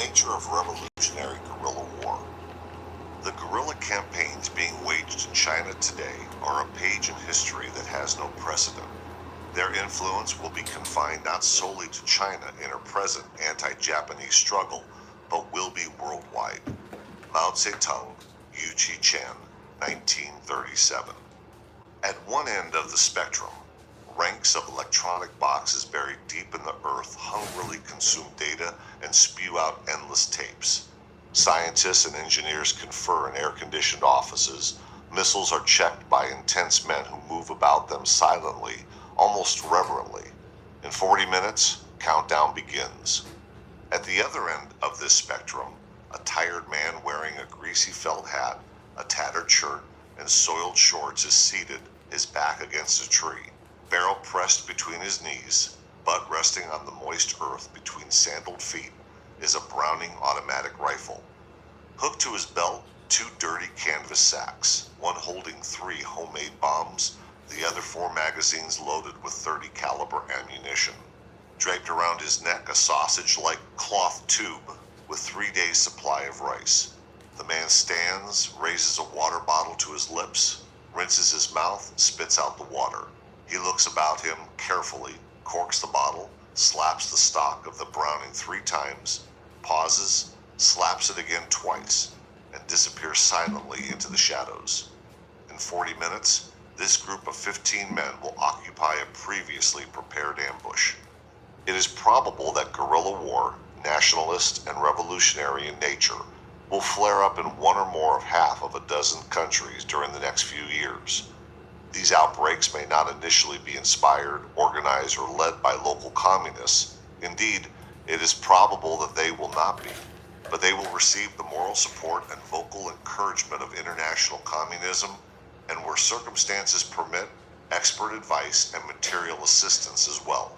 nature of revolutionary guerrilla war. The guerrilla campaigns being waged in China today are a page in history that has no precedent. Their influence will be confined not solely to China in her present anti-Japanese struggle, but will be worldwide. Mao Zedong, Yu Chi-chen, 1937. At one end of the spectrum, ranks of electronic boxes buried deep in the earth hungrily consume data and spew out endless tapes. Scientists and engineers confer in air-conditioned offices. Missiles are checked by intense men who move about them silently, almost reverently. In 40 minutes, countdown begins. At the other end of this spectrum, a tired man wearing a greasy felt hat, a tattered shirt, and soiled shorts is seated, his back against a tree, barrel pressed between his knees, butt resting on the moist earth between sandaled feet, is a Browning automatic rifle. Hooked to his belt, two dirty canvas sacks, one holding 3 homemade bombs, the other 4 magazines loaded with .30 caliber ammunition. Draped around his neck, a sausage-like cloth tube with 3 days' supply of rice. The man stands, raises a water bottle to his lips, rinses his mouth, spits out the water. He looks about him carefully, corks the bottle, slaps the stock of the Browning 3 times, pauses, slaps it again twice, and disappears silently into the shadows. In 40 minutes, this group of 15 men will occupy a previously prepared ambush. It is probable that guerrilla war, nationalist and revolutionary in nature, will flare up in one or more of half of a dozen countries during the next few years. These outbreaks may not initially be inspired, organized, or led by local communists. Indeed, it is probable that they will not be, but they will receive the moral support and vocal encouragement of international communism, and where circumstances permit, expert advice and material assistance as well.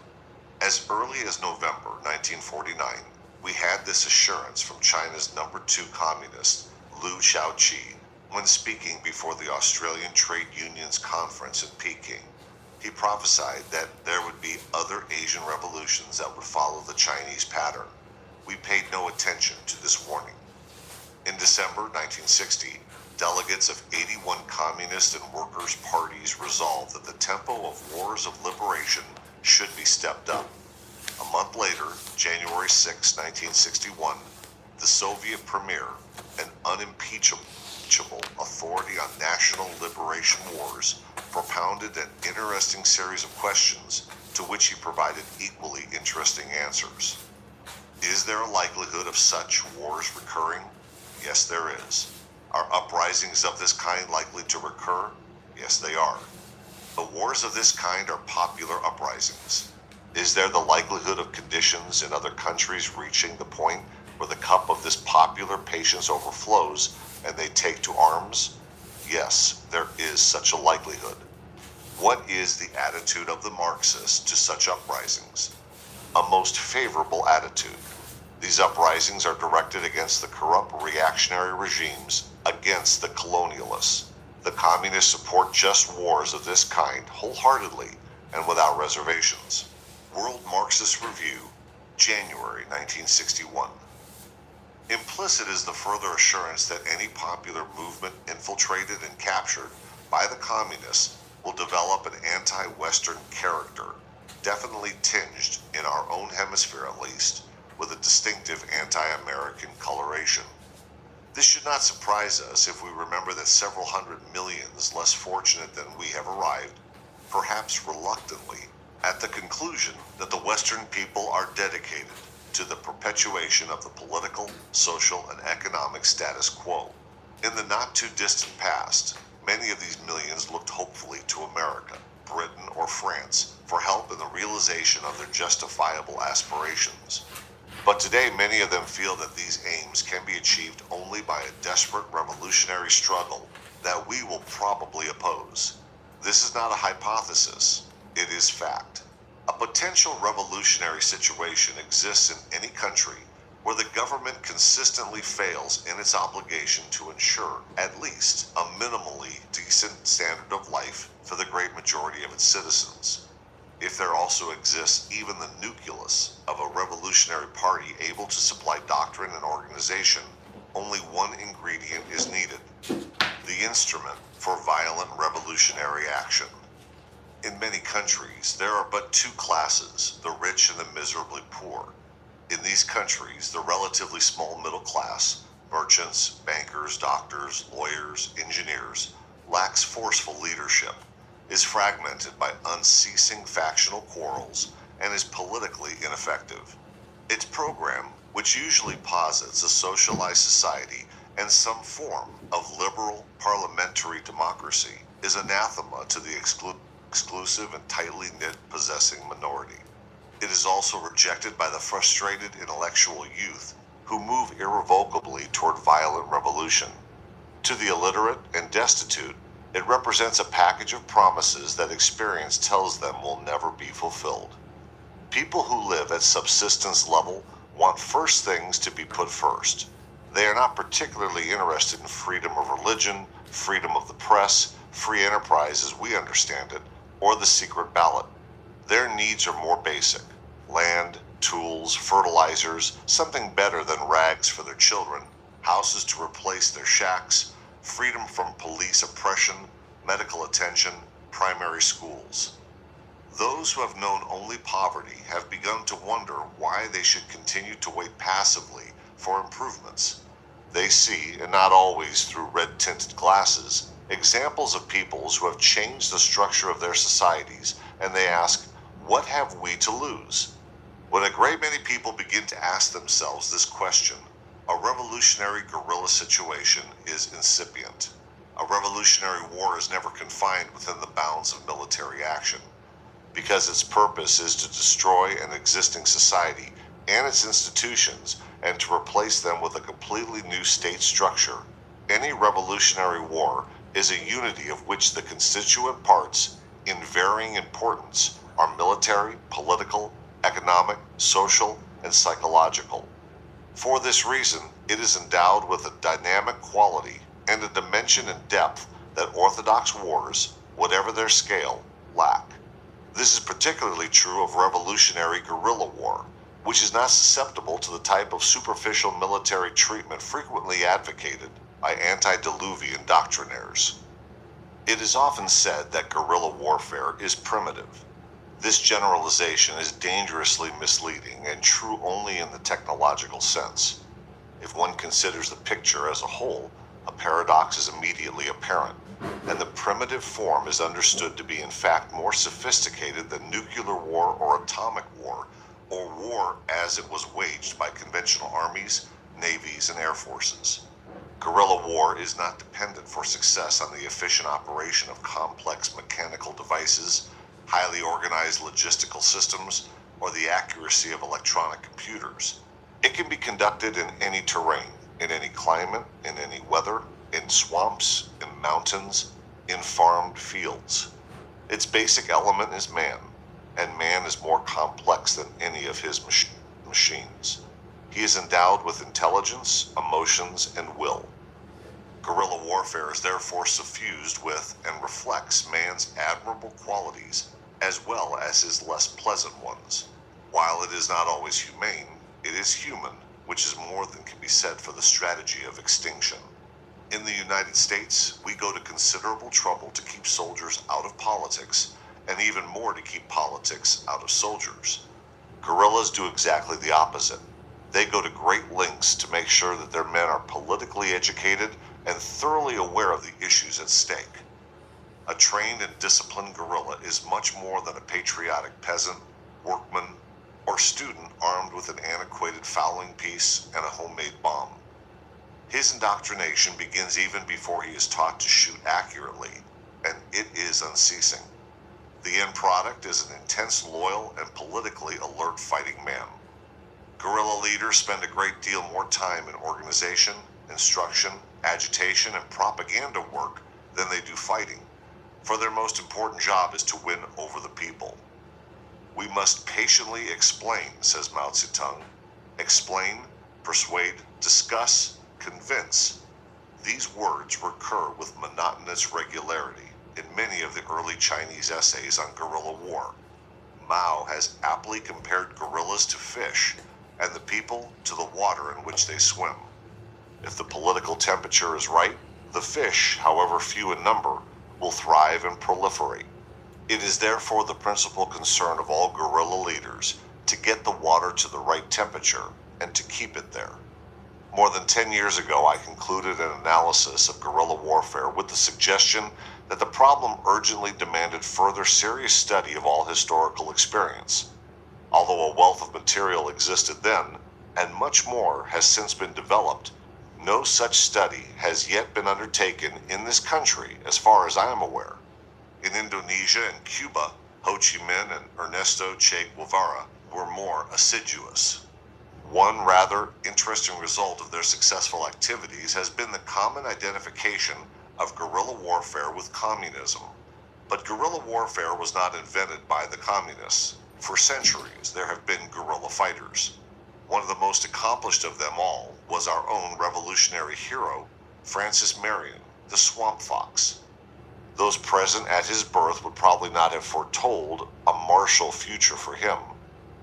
As early as November 1949, we had this assurance from China's number 2 communist, Liu Shaoqi, when speaking before the Australian Trade Unions Conference in Peking. He prophesied that there would be other Asian revolutions that would follow the Chinese pattern. We paid no attention to this warning. In December 1960, delegates of 81 communist and workers' parties resolved that the tempo of wars of liberation should be stepped up. A month later, January 6, 1961, the Soviet premier, an unimpeachable authority on national liberation wars, propounded an interesting series of questions to which he provided equally interesting answers. Is there a likelihood of such wars recurring? Yes, there is. Are uprisings of this kind likely to recur? Yes, they are. The wars of this kind are popular uprisings. Is there the likelihood of conditions in other countries reaching the point where the cup of this popular patience overflows and they take to arms? Yes, there is such a likelihood. What is the attitude of the Marxists to such uprisings? A most favorable attitude. These uprisings are directed against the corrupt reactionary regimes, against the colonialists. The communists support just wars of this kind wholeheartedly and without reservations. World Marxist Review, January 1961. Implicit is the further assurance that any popular movement infiltrated and captured by the communists will develop an anti-Western character, definitely tinged, in our own hemisphere at least, with a distinctive anti-American coloration. This should not surprise us if we remember that several hundred millions less fortunate than we have arrived, perhaps reluctantly, at the conclusion that the Western people are dedicated to the perpetuation of the political, social, and economic status quo. In the not-too-distant past, many of these millions looked hopefully to America, Britain, or France for help in the realization of their justifiable aspirations. But today, many of them feel that these aims can be achieved only by a desperate revolutionary struggle that we will probably oppose. This is not a hypothesis, it is fact. A potential revolutionary situation exists in any country where the government consistently fails in its obligation to ensure at least a minimally decent standard of life for the great majority of its citizens. If there also exists even the nucleus of a revolutionary party able to supply doctrine and organization, only one ingredient is needed: the instrument for violent revolutionary action. In many countries, there are but two classes, the rich and the miserably poor. In these countries, the relatively small middle class, merchants, bankers, doctors, lawyers, engineers, lacks forceful leadership, is fragmented by unceasing factional quarrels, and is politically ineffective. Its program, which usually posits a socialized society and some form of liberal parliamentary democracy, is anathema to the exclusive and tightly knit possessing minority. It is also rejected by the frustrated intellectual youth who move irrevocably toward violent revolution. To the illiterate and destitute, it represents a package of promises that experience tells them will never be fulfilled. People who live at subsistence level want first things to be put first. They are not particularly interested in freedom of religion, freedom of the press, free enterprise as we understand it, or the secret ballot. Their needs are more basic: land, tools, fertilizers, something better than rags for their children, houses to replace their shacks, freedom from police oppression, medical attention, primary schools. Those who have known only poverty have begun to wonder why they should continue to wait passively for improvements. They see, and not always through red-tinted glasses, examples of peoples who have changed the structure of their societies, and they ask, what have we to lose? When a great many people begin to ask themselves this question, a revolutionary guerrilla situation is incipient. A revolutionary war is never confined within the bounds of military action, because its purpose is to destroy an existing society and its institutions and to replace them with a completely new state structure. Any revolutionary war is a unity of which the constituent parts, in varying importance, are military, political, economic, social, and psychological. For this reason, it is endowed with a dynamic quality and a dimension and depth that orthodox wars, whatever their scale, lack. This is particularly true of revolutionary guerrilla war, which is not susceptible to the type of superficial military treatment frequently advocated by antediluvian doctrinaires. It is often said that guerrilla warfare is primitive. This generalization is dangerously misleading and true only in the technological sense. If one considers the picture as a whole, a paradox is immediately apparent, and the primitive form is understood to be in fact more sophisticated than nuclear war or atomic war, or war as it was waged by conventional armies, navies, and air forces. Guerrilla war is not dependent for success on the efficient operation of complex mechanical devices, highly organized logistical systems, or the accuracy of electronic computers. It can be conducted in any terrain, in any climate, in any weather, in swamps, in mountains, in farmed fields. Its basic element is man, and man is more complex than any of his machines. He is endowed with intelligence, emotions, and will. Guerrilla warfare is therefore suffused with and reflects man's admirable qualities as well as his less pleasant ones. While it is not always humane, it is human, which is more than can be said for the strategy of extinction. In the United States, we go to considerable trouble to keep soldiers out of politics, and even more to keep politics out of soldiers. Guerrillas do exactly the opposite. They go to great lengths to make sure that their men are politically educated and thoroughly aware of the issues at stake. A trained and disciplined guerrilla is much more than a patriotic peasant, workman, or student armed with an antiquated fowling piece and a homemade bomb. His indoctrination begins even before he is taught to shoot accurately, and it is unceasing. The end product is an intense, loyal, and politically alert fighting man. Guerrilla leaders spend a great deal more time in organization, instruction, agitation, and propaganda work than they do fighting, for their most important job is to win over the people. We must patiently explain, says Mao Zedong. Explain, persuade, discuss, convince. These words recur with monotonous regularity in many of the early Chinese essays on guerrilla war. Mao has aptly compared guerrillas to fish and the people to the water in which they swim. If the political temperature is right, the fish, however few in number, will thrive and proliferate. It is therefore the principal concern of all guerrilla leaders to get the water to the right temperature and to keep it there. More than 10 years ago, I concluded an analysis of guerrilla warfare with the suggestion that the problem urgently demanded further serious study of all historical experience. Although a wealth of material existed then, and much more has since been developed, no such study has yet been undertaken in this country as far as I am aware. In Indonesia and Cuba, Ho Chi Minh and Ernesto Che Guevara were more assiduous. One rather interesting result of their successful activities has been the common identification of guerrilla warfare with communism. But guerrilla warfare was not invented by the communists. For centuries, there have been guerrilla fighters. One of the most accomplished of them all was our own revolutionary hero, Francis Marion, the Swamp Fox. Those present at his birth would probably not have foretold a martial future for him.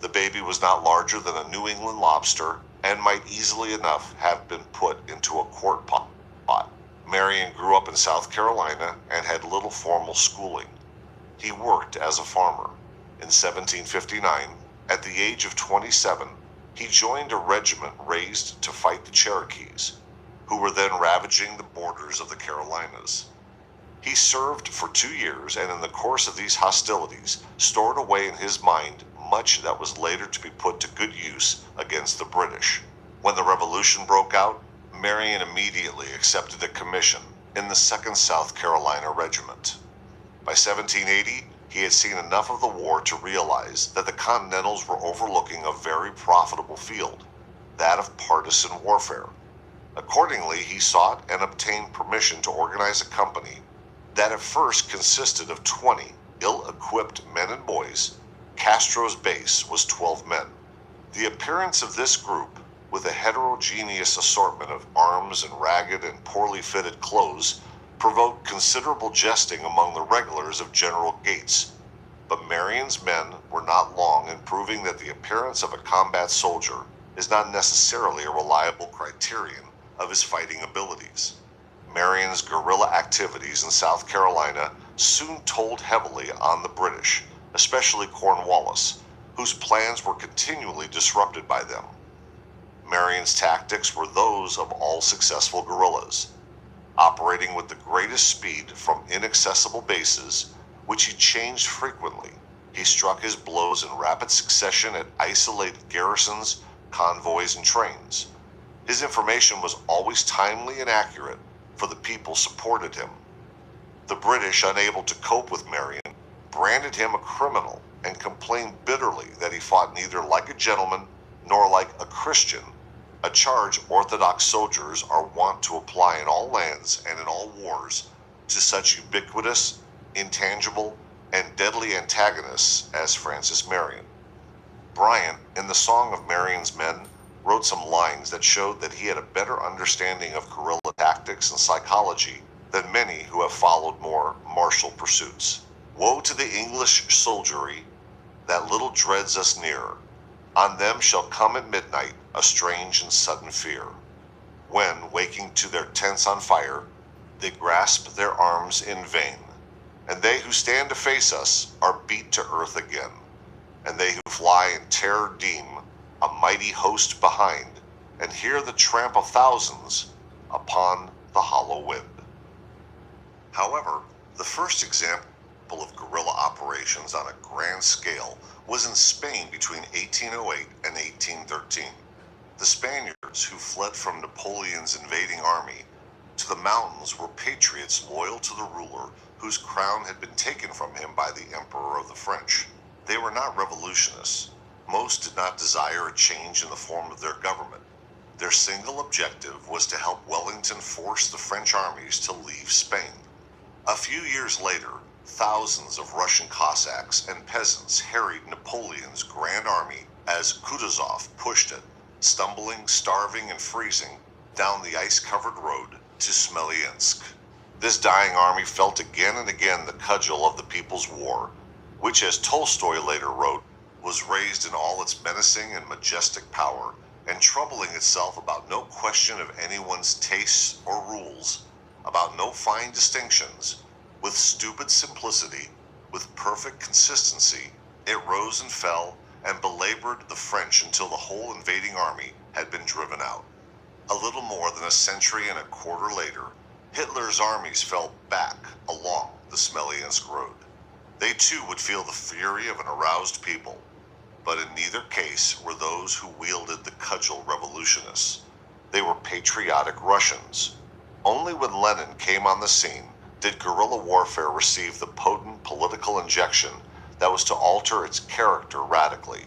The baby was not larger than a New England lobster and might easily enough have been put into a quart pot. Marion grew up in South Carolina and had little formal schooling. He worked as a farmer. In 1759, at the age of 27, he joined a regiment raised to fight the Cherokees, who were then ravaging the borders of the Carolinas. He served for 2 years, and in the course of these hostilities stored away in his mind much that was later to be put to good use against the British. When the Revolution broke out, Marion immediately accepted a commission in the 2nd South Carolina Regiment. By 1780, he had seen enough of the war to realize that the Continentals were overlooking a very profitable field, that of partisan warfare. Accordingly, he sought and obtained permission to organize a company that at first consisted of 20 ill-equipped men and boys. Castro's base was 12 men. The appearance of this group, with a heterogeneous assortment of arms and ragged and poorly fitted clothes, provoked considerable jesting among the regulars of General Gates. But Marion's men were not long in proving that the appearance of a combat soldier is not necessarily a reliable criterion of his fighting abilities. Marion's guerrilla activities in South Carolina soon told heavily on the British, especially Cornwallis, whose plans were continually disrupted by them. Marion's tactics were those of all successful guerrillas, operating with the greatest speed from inaccessible bases, which he changed frequently. He struck his blows in rapid succession at isolated garrisons, convoys, and trains. His information was always timely and accurate, for the people supported him. The British, unable to cope with Marion, branded him a criminal and complained bitterly that he fought neither like a gentleman nor like a Christian, a charge orthodox soldiers are wont to apply in all lands and in all wars to such ubiquitous, intangible, and deadly antagonists as Francis Marion. Bryant, in the Song of Marion's Men, wrote some lines that showed that he had a better understanding of guerrilla tactics and psychology than many who have followed more martial pursuits. Woe to the English soldiery that little dreads us near. On them shall come at midnight a strange and sudden fear, when, waking to their tents on fire, they grasp their arms in vain. And they who stand to face us are beat to earth again. And they who fly in terror deem a mighty host behind, and hear the tramp of thousands upon the hollow wind. However, the first example of guerrilla operations on a grand scale was in Spain between 1808 and 1813. The Spaniards, who fled from Napoleon's invading army to the mountains, were patriots loyal to the ruler whose crown had been taken from him by the Emperor of the French. They were not revolutionists. Most did not desire a change in the form of their government. Their single objective was to help Wellington force the French armies to leave Spain. A few years later, thousands of Russian Cossacks and peasants harried Napoleon's grand army as Kutuzov pushed it, stumbling, starving, and freezing down the ice-covered road to Smolensk. This dying army felt again and again the cudgel of the People's War, which, as Tolstoy later wrote, was raised in all its menacing and majestic power, and troubling itself about no question of anyone's tastes or rules, about no fine distinctions, with stupid simplicity, with perfect consistency, it rose and fell and belabored the French until the whole invading army had been driven out. A little more than a century and a quarter later, Hitler's armies fell back along the Smolensk road. They too would feel the fury of an aroused people, but in neither case were those who wielded the cudgel revolutionists. They were patriotic Russians. Only when Lenin came on the scene did guerrilla warfare receive the potent political injection that was to alter its character radically.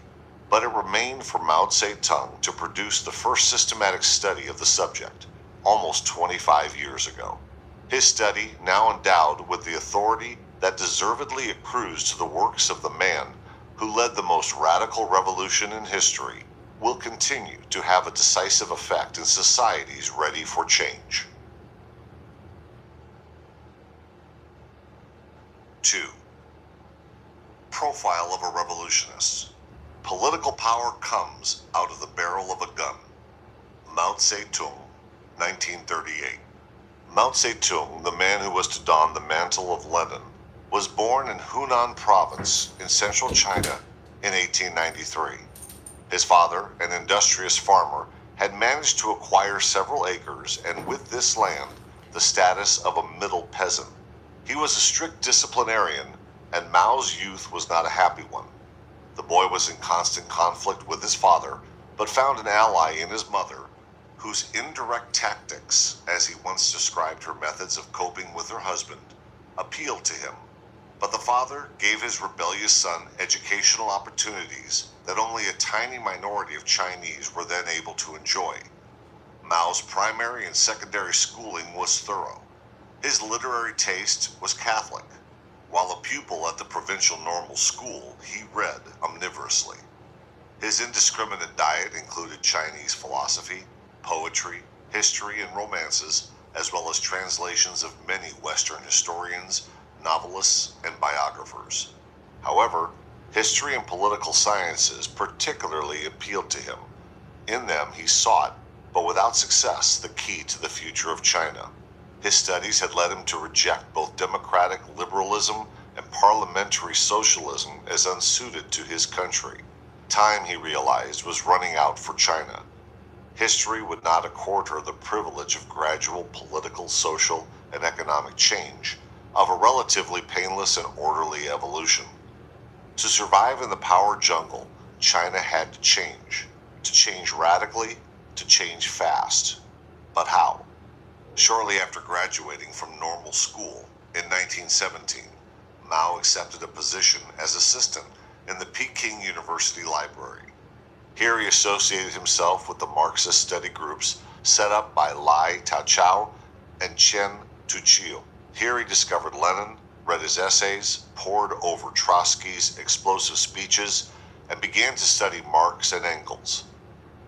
But it remained for Mao Zedong to produce the first systematic study of the subject, almost 25 years ago. His study, now endowed with the authority that deservedly accrues to the works of the man who led the most radical revolution in history, will continue to have a decisive effect in societies ready for change. 2. Profile of a revolutionist. Political power comes out of the barrel of a gun. Mao Zedong, 1938. Mao Zedong, the man who was to don the mantle of Lenin, was born in Hunan province in central China in 1893. His father, an industrious farmer, had managed to acquire several acres and with this land the status of a middle peasant. He was a strict disciplinarian, and Mao's youth was not a happy one. The boy was in constant conflict with his father, but found an ally in his mother, whose indirect tactics, as he once described her methods of coping with her husband, appealed to him. But the father gave his rebellious son educational opportunities that only a tiny minority of Chinese were then able to enjoy. Mao's primary and secondary schooling was thorough. His literary taste was Catholic. While a pupil at the provincial normal school, he read omnivorously. His indiscriminate diet included Chinese philosophy, poetry, history, and romances, as well as translations of many Western historians, novelists, and biographers. However, history and political sciences particularly appealed to him. In them he sought, but without success, the key to the future of China. His studies had led him to reject both democratic liberalism and parliamentary socialism as unsuited to his country. Time, he realized, was running out for China. History would not accord her the privilege of gradual political, social, and economic change, of a relatively painless and orderly evolution. To survive in the power jungle, China had to change radically, to change fast. But how? Shortly after graduating from normal school in 1917, Mao accepted a position as assistant in the Peking University Library. Here he associated himself with the Marxist study groups set up by Lai Taochao and Chen Tuqiu. Here he discovered Lenin, read his essays, pored over Trotsky's explosive speeches, and began to study Marx and Engels.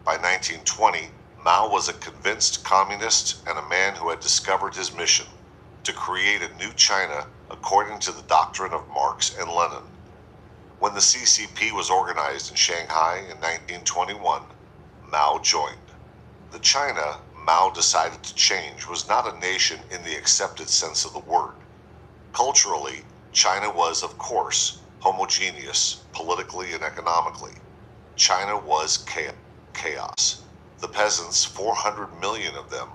By 1920, Mao was a convinced communist and a man who had discovered his mission to create a new China according to the doctrine of Marx and Lenin. When the CCP was organized in Shanghai in 1921, Mao joined. The China Mao decided to change was not a nation in the accepted sense of the word. Culturally, China was, of course, homogeneous politically and economically. China was chaos. The peasants, 400 million of them,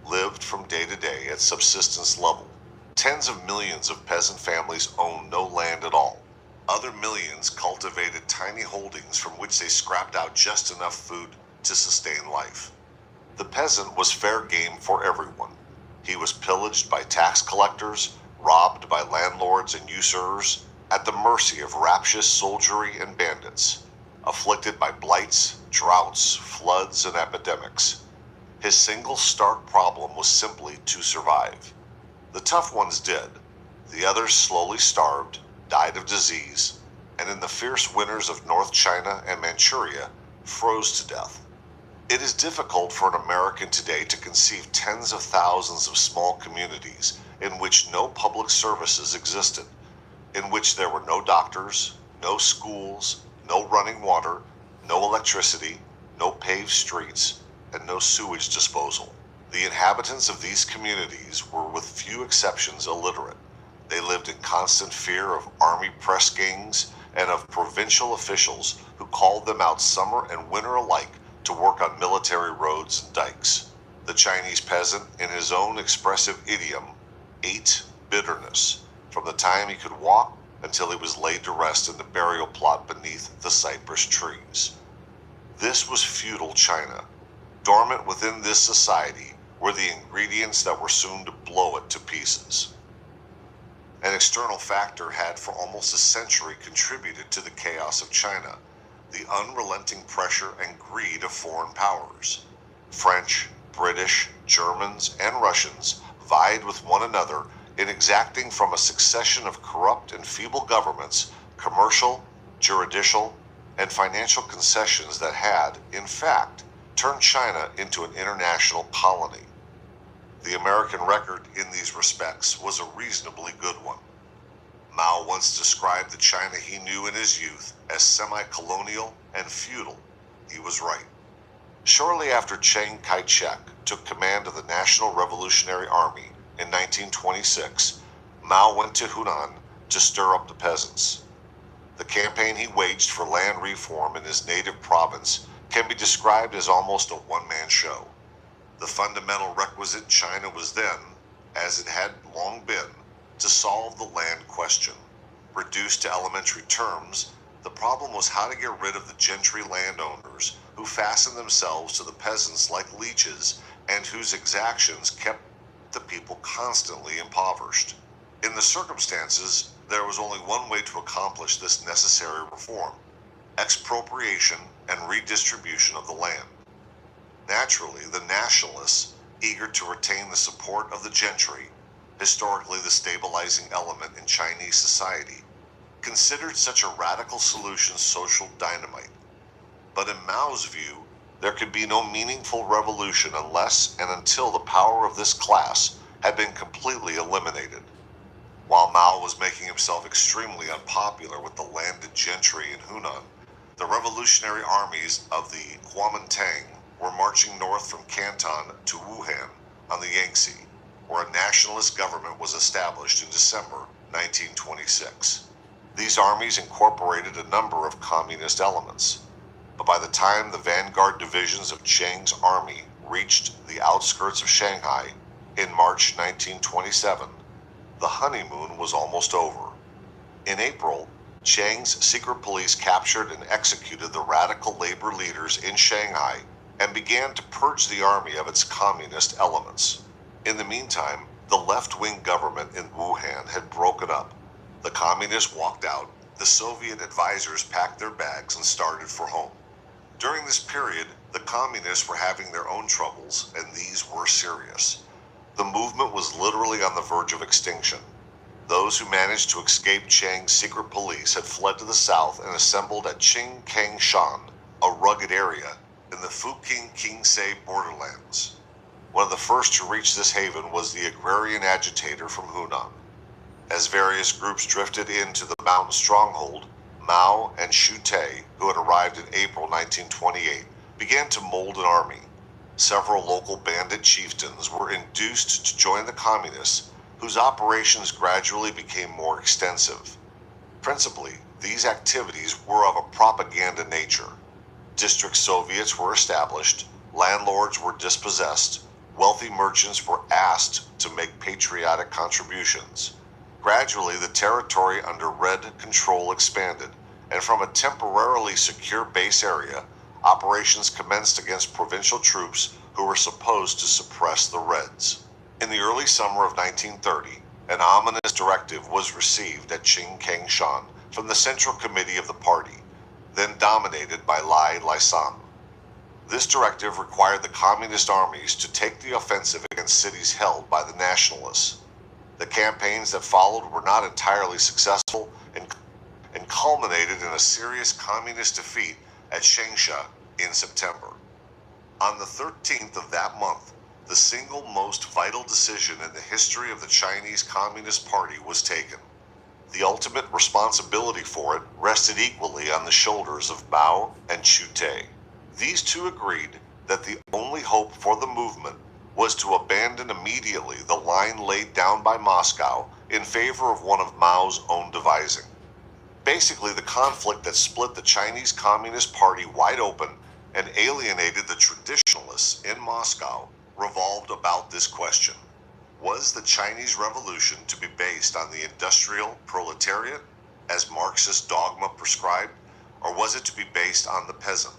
lived from day to day at subsistence level. Tens of millions of peasant families owned no land at all. Other millions cultivated tiny holdings from which they scrapped out just enough food to sustain life. The peasant was fair game for everyone. He was pillaged by tax collectors, robbed by landlords and usurers, at the mercy of rapacious soldiery and bandits, afflicted by blights, droughts, floods, and epidemics. His single stark problem was simply to survive. The tough ones did. The others slowly starved, died of disease, and in the fierce winters of North China and Manchuria, froze to death. It is difficult for an American today to conceive tens of thousands of small communities in which no public services existed. in which there were no doctors, no schools, no running water, no electricity, no paved streets, and no sewage disposal. The inhabitants of these communities were, with few exceptions, illiterate. They lived in constant fear of army press gangs and of provincial officials who called them out summer and winter alike to work on military roads and dikes. The Chinese peasant, in his own expressive idiom, ate bitterness from the time he could walk until he was laid to rest in the burial plot beneath the cypress trees. This was feudal China. Dormant within this society were the ingredients that were soon to blow it to pieces. An external factor had for almost a century contributed to the chaos of China: the unrelenting pressure and greed of foreign powers. French, British, Germans, and Russians vied with one another in exacting from a succession of corrupt and feeble governments commercial, juridical, and financial concessions that had, in fact, turned China into an international colony. The American record in these respects was a reasonably good one. Mao once described the China he knew in his youth as semi-colonial and feudal. He was right. Shortly after Chiang Kai-shek took command of the National Revolutionary Army in 1926, Mao went to Hunan to stir up the peasants. The campaign he waged for land reform in his native province can be described as almost a one-man show. The fundamental requisite China was then, as it had long been, to solve the land question. Reduced to elementary terms, the problem was how to get rid of the gentry landowners who fastened themselves to the peasants like leeches and whose exactions kept the people constantly impoverished. In the circumstances, there was only one way to accomplish this necessary reform: expropriation and redistribution of the land. Naturally, the nationalists, eager to retain the support of the gentry, historically the stabilizing element in Chinese society, considered such a radical solution social dynamite. But in Mao's view, there could be no meaningful revolution unless and until the power of this class had been completely eliminated. While Mao was making himself extremely unpopular with the landed gentry in Hunan, the revolutionary armies of the Kuomintang were marching north from Canton to Wuhan on the Yangtze, where a nationalist government was established in December 1926. These armies incorporated a number of communist elements, but by the time the vanguard divisions of Chiang's army reached the outskirts of Shanghai in March 1927, the honeymoon was almost over. In April, Chiang's secret police captured and executed the radical labor leaders in Shanghai and began to purge the army of its communist elements. In the meantime, the left-wing government in Wuhan had broken up. The communists walked out, the Soviet advisors packed their bags and started for home. During this period, the communists were having their own troubles, and these were serious. The movement was literally on the verge of extinction. Those who managed to escape Chiang's secret police had fled to the south and assembled at Qingkangshan, a rugged area in the Fuking-Kingsay borderlands. One of the first to reach this haven was the agrarian agitator from Hunan. As various groups drifted into the mountain stronghold, Mao and Xu Te, who had arrived in April 1928, began to mold an army. Several local bandit chieftains were induced to join the communists, whose operations gradually became more extensive. Principally, these activities were of a propaganda nature. District Soviets were established, landlords were dispossessed, wealthy merchants were asked to make patriotic contributions. Gradually, the territory under Red control expanded, and from a temporarily secure base area, operations commenced against provincial troops who were supposed to suppress the Reds. In the early summer of 1930, an ominous directive was received at Qingkangshan from the Central Committee of the party, then dominated by Lai Laisan. This directive required the communist armies to take the offensive against cities held by the nationalists. The campaigns that followed were not entirely successful and culminated in a serious communist defeat at Changsha in September. On the 13th of that month, the single most vital decision in the history of the Chinese Communist Party was taken. The ultimate responsibility for it rested equally on the shoulders of Mao and Chu Te. These two agreed that the only hope for the movement was to abandon immediately the line laid down by Moscow in favor of one of Mao's own devising. Basically, the conflict that split the Chinese Communist Party wide open and alienated the traditionalists in Moscow revolved about this question. Was the Chinese Revolution to be based on the industrial proletariat, as Marxist dogma prescribed, or was it to be based on the peasant?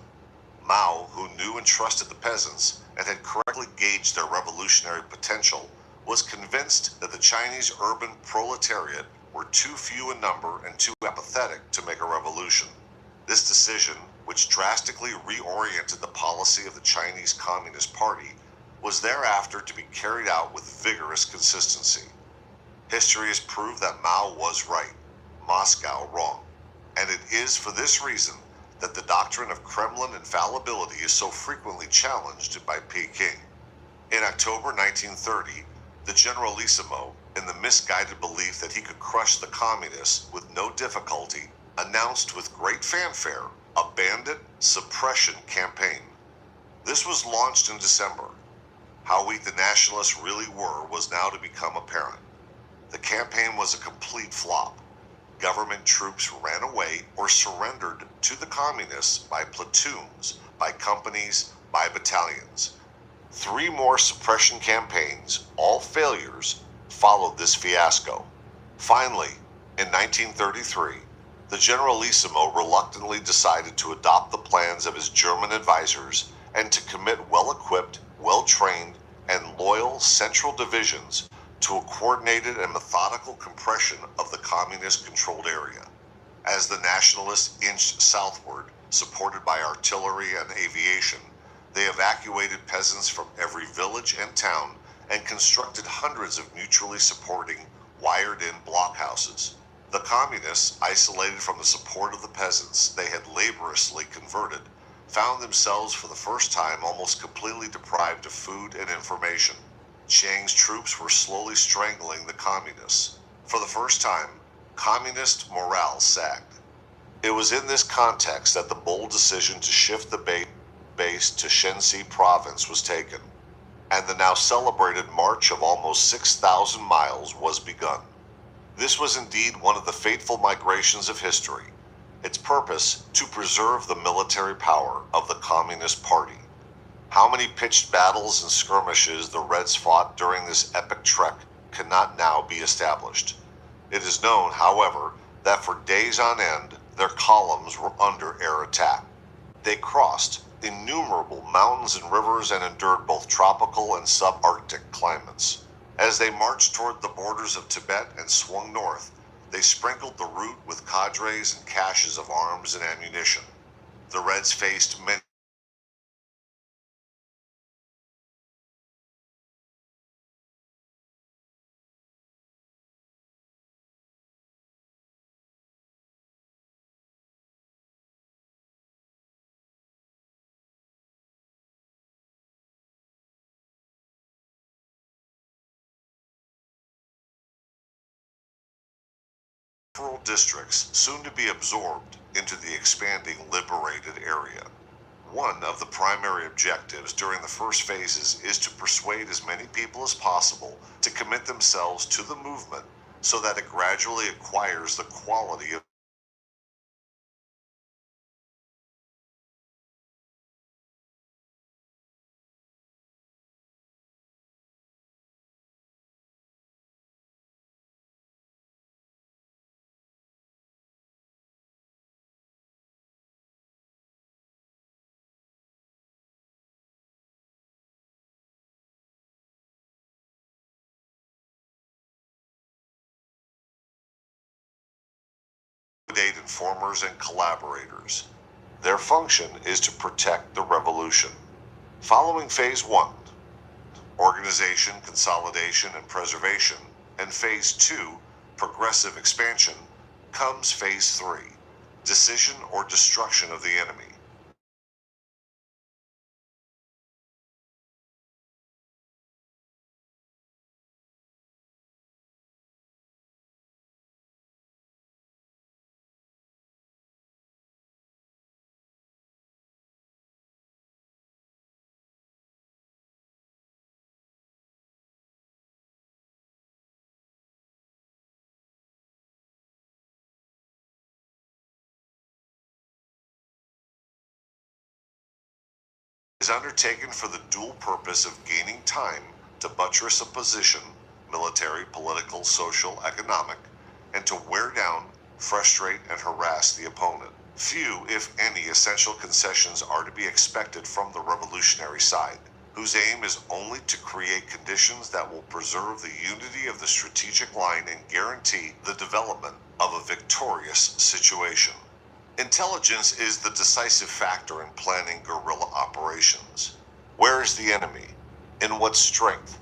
Mao, who knew and trusted the peasants and had correctly gauged their revolutionary potential, was convinced that the Chinese urban proletariat were too few in number and too apathetic to make a revolution. This decision, which drastically reoriented the policy of the Chinese Communist Party, was thereafter to be carried out with vigorous consistency. History has proved that Mao was right, Moscow wrong, and it is for this reason that the doctrine of Kremlin infallibility is so frequently challenged by Peking. In October 1930, the Generalissimo, in the misguided belief that he could crush the communists with no difficulty, announced with great fanfare a bandit suppression campaign. This was launched in December. How weak the nationalists really were was now to become apparent. The campaign was a complete flop. Government troops ran away or surrendered to the communists by platoons, by companies, by battalions. 3 more suppression campaigns, all failures, followed this fiasco. Finally, in 1933, the Generalissimo reluctantly decided to adopt the plans of his German advisors and to commit well-equipped, well-trained, and loyal central divisions to a coordinated and methodical compression of the communist-controlled area. As the nationalists inched southward, supported by artillery and aviation, they evacuated peasants from every village and town and constructed hundreds of mutually supporting, wired-in blockhouses. The communists, isolated from the support of the peasants they had laboriously converted, found themselves for the first time almost completely deprived of food and information. Chiang's troops were slowly strangling the communists. For the first time, communist morale sagged. It was in this context that the bold decision to shift the base to Shenxi province was taken, and the now celebrated march of almost 6,000 miles was begun. This was indeed one of the fateful migrations of history, its purpose to preserve the military power of the Communist Party. How many pitched battles and skirmishes the Reds fought during this epic trek cannot now be established. It is known, however, that for days on end their columns were under air attack. They crossed innumerable mountains and rivers and endured both tropical and subarctic climates. As they marched toward the borders of Tibet and swung north, they sprinkled the route with cadres and caches of arms and ammunition. The Reds faced many rural districts soon to be absorbed into the expanding liberated area. One of the primary objectives during the first phases is to persuade as many people as possible to commit themselves to the movement so that it gradually acquires the quality of informers and collaborators. Their function is to protect the revolution. Following Phase 1, organization, consolidation, and preservation, and Phase 2, progressive expansion, comes Phase 3, decision or destruction of the enemy. is undertaken for the dual purpose of gaining time to buttress a position, military, political, social, economic, and to wear down, frustrate, and harass the opponent. Few, if any, essential concessions are to be expected from the revolutionary side, whose aim is only to create conditions that will preserve the unity of the strategic line and guarantee the development of a victorious situation. Intelligence is the decisive factor in planning guerrilla operations. Where is the enemy? In what strength?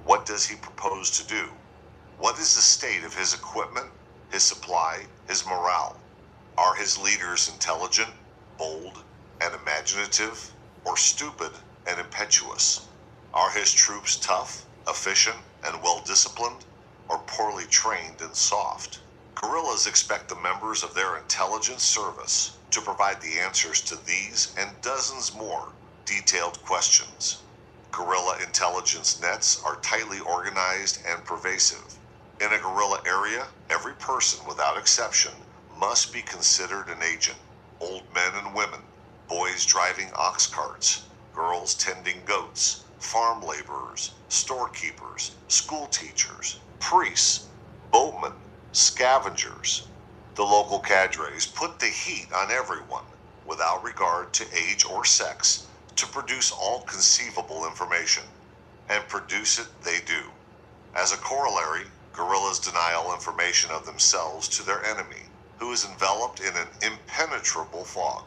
What does he propose to do? What is the state of his equipment, his supply, his morale? Are his leaders intelligent, bold, and imaginative, or stupid and impetuous? Are his troops tough, efficient, and well-disciplined, or poorly trained and soft? Guerrillas expect the members of their intelligence service to provide the answers to these and dozens more detailed questions. Guerrilla intelligence nets are tightly organized and pervasive. In a guerrilla area, every person without exception must be considered an agent. Old men and women, boys driving ox carts, girls tending goats, farm laborers, storekeepers, school teachers, priests, boatmen, scavengers. The local cadres put the heat on everyone, without regard to age or sex, to produce all conceivable information. And produce it they do. As a corollary, guerrillas deny all information of themselves to their enemy, who is enveloped in an impenetrable fog.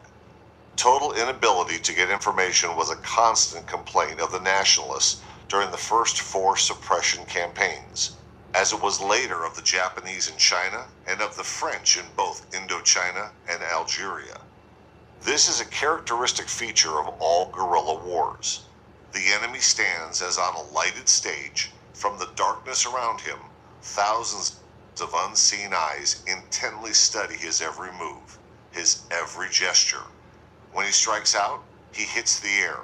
Total inability to get information was a constant complaint of the nationalists during the first four suppression campaigns, as it was later of the Japanese in China and of the French in both Indochina and Algeria. This is a characteristic feature of all guerrilla wars. The enemy stands as on a lighted stage. From the darkness around him, thousands of unseen eyes intently study his every move, his every gesture. When he strikes out, he hits the air.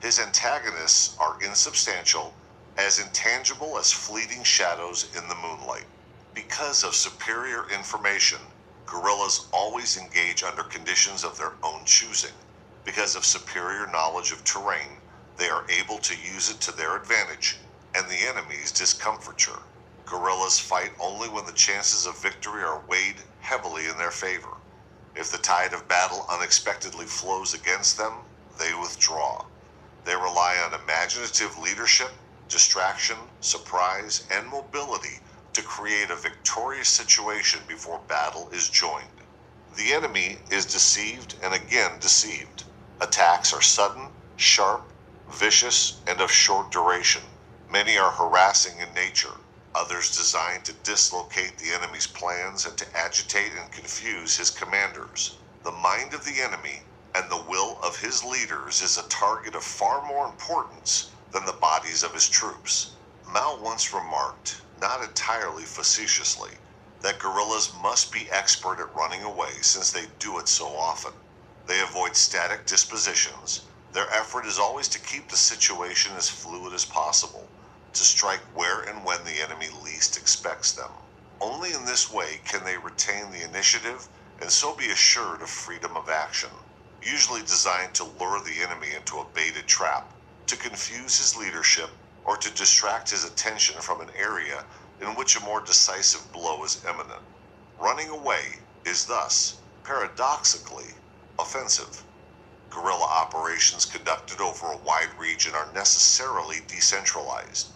His antagonists are insubstantial, as intangible as fleeting shadows in the moonlight. Because of superior information, guerrillas always engage under conditions of their own choosing. Because of superior knowledge of terrain, they are able to use it to their advantage and the enemy's discomfiture. Guerrillas fight only when the chances of victory are weighed heavily in their favor. If the tide of battle unexpectedly flows against them, they withdraw. They rely on imaginative leadership, distraction, surprise, and mobility to create a victorious situation before battle is joined. The enemy is deceived and again deceived. Attacks are sudden, sharp, vicious, and of short duration. Many are harassing in nature, others designed to dislocate the enemy's plans and to agitate and confuse his commanders. The mind of the enemy and the will of his leaders is a target of far more importance than the bodies of his troops. Mao once remarked, not entirely facetiously, that guerrillas must be expert at running away since they do it so often. They avoid static dispositions. Their effort is always to keep the situation as fluid as possible, to strike where and when the enemy least expects them. Only in this way can they retain the initiative and so be assured of freedom of action, usually designed to lure the enemy into a baited trap, to confuse his leadership, or to distract his attention from an area in which a more decisive blow is imminent. Running away is thus, paradoxically, offensive. Guerrilla operations conducted over a wide region are necessarily decentralized.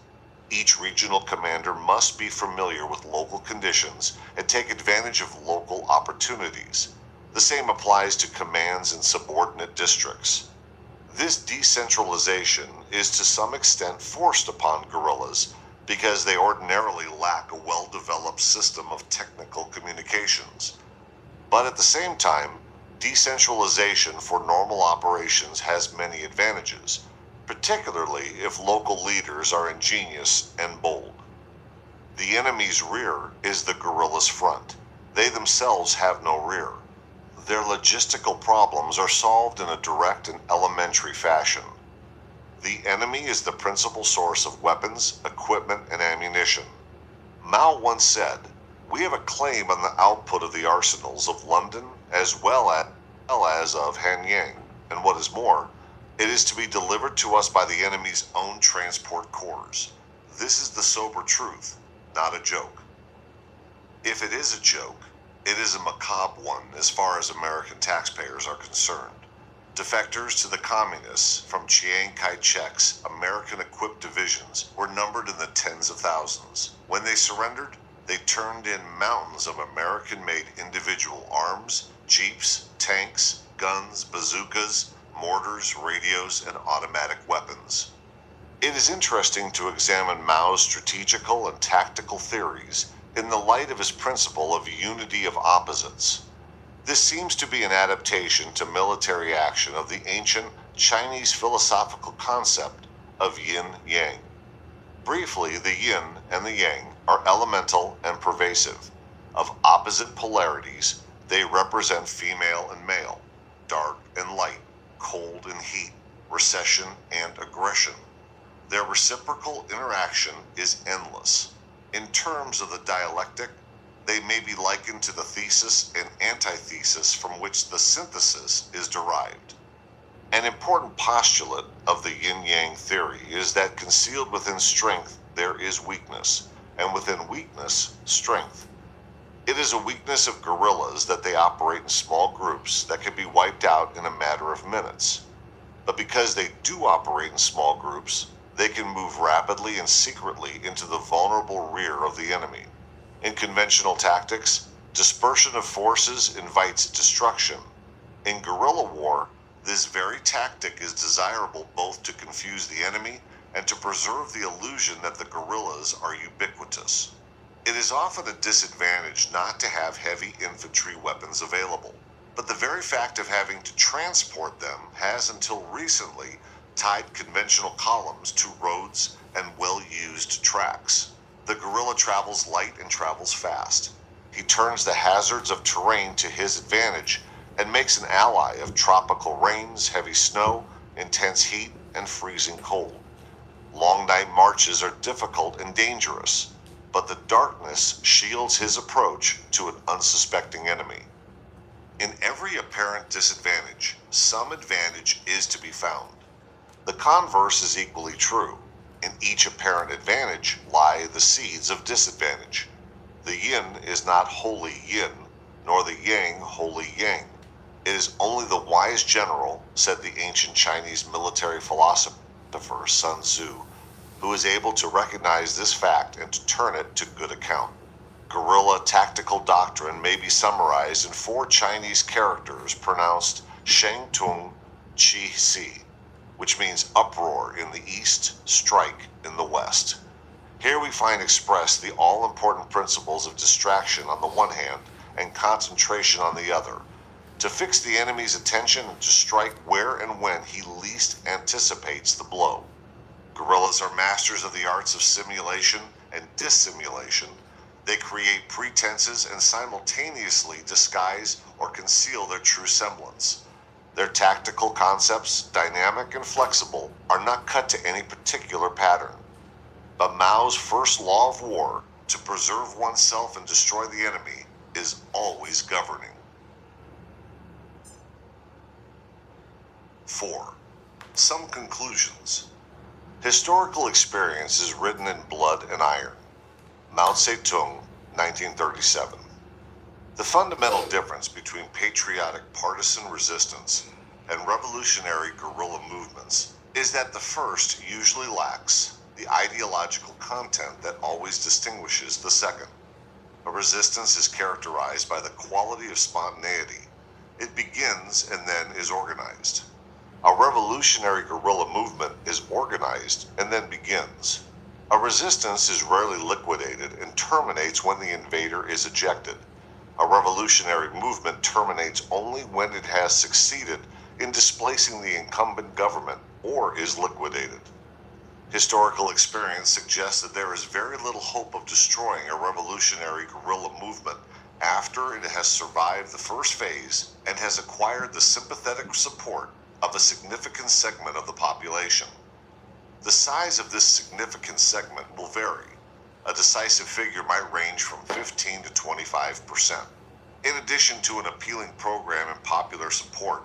Each regional commander must be familiar with local conditions and take advantage of local opportunities. The same applies to commands in subordinate districts. This decentralization is to some extent forced upon guerrillas because they ordinarily lack a well-developed system of technical communications. But at the same time, decentralization for normal operations has many advantages, particularly if local leaders are ingenious and bold. The enemy's rear is the guerrillas' front. They themselves have no rear. Their logistical problems are solved in a direct and elementary fashion. The enemy is the principal source of weapons, equipment, and ammunition. Mao once said, "We have a claim on the output of the arsenals of London as well as of Hanyang, and what is more, It is to be delivered to us by the enemy's own transport corps. This is the sober truth, not a joke. If it is a joke, it is a macabre one as far as American taxpayers are concerned. Defectors to the communists from Chiang Kai-shek's American-equipped divisions were numbered in the tens of thousands. When they surrendered, they turned in mountains of American-made individual arms, jeeps, tanks, guns, bazookas, mortars, radios, and automatic weapons. It is interesting to examine Mao's strategical and tactical theories in the light of his principle of unity of opposites. This seems to be an adaptation to military action of the ancient Chinese philosophical concept of yin-yang. Briefly, the yin and the yang are elemental and pervasive. Of opposite polarities, they represent female and male, dark and light, cold and heat, recession and aggression. Their reciprocal interaction is endless. In terms of the dialectic, they may be likened to the thesis and antithesis from which the synthesis is derived. An important postulate of the yin-yang theory is that concealed within strength there is weakness, and within weakness, strength. It is a weakness of guerrillas that they operate in small groups that can be wiped out in a matter of minutes. But because they do operate in small groups, they can move rapidly and secretly into the vulnerable rear of the enemy. In conventional tactics, dispersion of forces invites destruction. In guerrilla war, this very tactic is desirable both to confuse the enemy and to preserve the illusion that the guerrillas are ubiquitous. It is often a disadvantage not to have heavy infantry weapons available, but the very fact of having to transport them has until recently tied conventional columns to roads and well-used tracks. The guerrilla travels light and travels fast. He turns the hazards of terrain to his advantage and makes an ally of tropical rains, heavy snow, intense heat, and freezing cold. Long night marches are difficult and dangerous, but the darkness shields his approach to an unsuspecting enemy. In every apparent disadvantage, some advantage is to be found. The converse is equally true. In each apparent advantage lie the seeds of disadvantage. The yin is not wholly yin, nor the yang wholly yang. It is only the wise general, said the ancient Chinese military philosopher Sun Tzu, who is able to recognize this fact and to turn it to good account. Guerrilla tactical doctrine may be summarized in 4 Chinese characters pronounced Sheng Tung Qi Si, which means uproar in the east, strike in the west. Here we find expressed the all-important principles of distraction on the one hand and concentration on the other, to fix the enemy's attention and to strike where and when he least anticipates the blow. Guerrillas are masters of the arts of simulation and dissimulation. They create pretenses and simultaneously disguise or conceal their true semblance. Their tactical concepts, dynamic and flexible, are not cut to any particular pattern. But Mao's first law of war, to preserve oneself and destroy the enemy, is always governing. 4. Some conclusions. Historical experience is written in blood and iron. Mao Zedong, 1937. The fundamental difference between patriotic partisan resistance and revolutionary guerrilla movements is that the first usually lacks the ideological content that always distinguishes the second. A resistance is characterized by the quality of spontaneity. It begins and then is organized. A revolutionary guerrilla movement is organized and then begins. A resistance is rarely liquidated and terminates when the invader is ejected. A revolutionary movement terminates only when it has succeeded in displacing the incumbent government or is liquidated. Historical experience suggests that there is very little hope of destroying a revolutionary guerrilla movement after it has survived the first phase and has acquired the sympathetic support of a significant segment of the population. The size of this significant segment will vary. A decisive figure might range from 15 to 25%. In addition to an appealing program and popular support,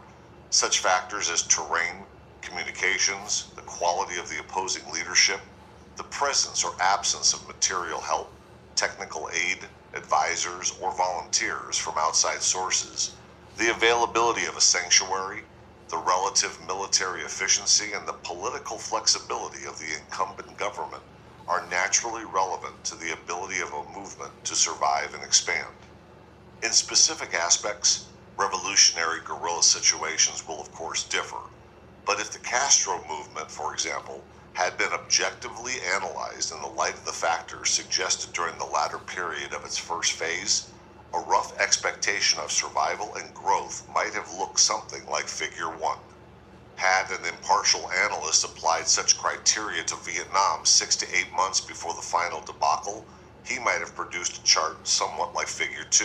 such factors as terrain, communications, the quality of the opposing leadership, the presence or absence of material help, technical aid, advisors, or volunteers from outside sources, the availability of a sanctuary, the relative military efficiency, and the political flexibility of the incumbent government are naturally relevant to the ability of a movement to survive and expand. In specific aspects, revolutionary guerrilla situations will of course differ, but if the Castro movement, for example, had been objectively analyzed in the light of the factors suggested during the latter period of its first phase, a rough expectation of survival and growth might have looked something like Figure 1. Had an impartial analyst applied such criteria to Vietnam 6 to 8 months before the final debacle, he might have produced a chart somewhat like Figure 2.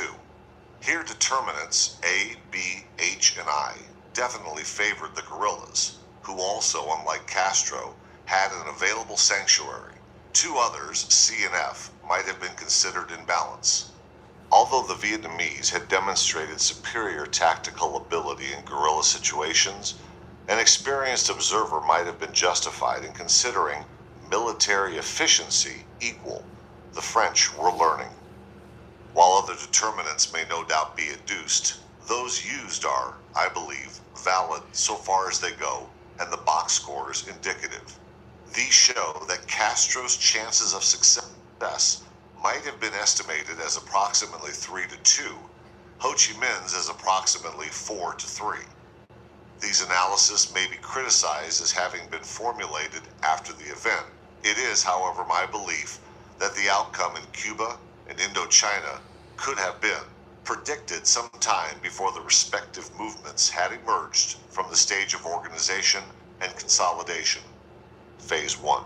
Here determinants A, B, H, and I definitely favored the guerrillas, who also, unlike Castro, had an available sanctuary. Two others, C and F, might have been considered in balance. Although the Vietnamese had demonstrated superior tactical ability in guerrilla situations, an experienced observer might have been justified in considering military efficiency equal. The French were learning. While other determinants may no doubt be adduced, those used are, I believe, valid so far as they go, and the box scores indicative. These show that Castro's chances of success might have been estimated as approximately 3 to 2, Ho Chi Minh's as approximately 4 to 3. These analyses may be criticized as having been formulated after the event. It is, however, my belief that the outcome in Cuba and Indochina could have been predicted sometime before the respective movements had emerged from the stage of organization and consolidation. Phase 1.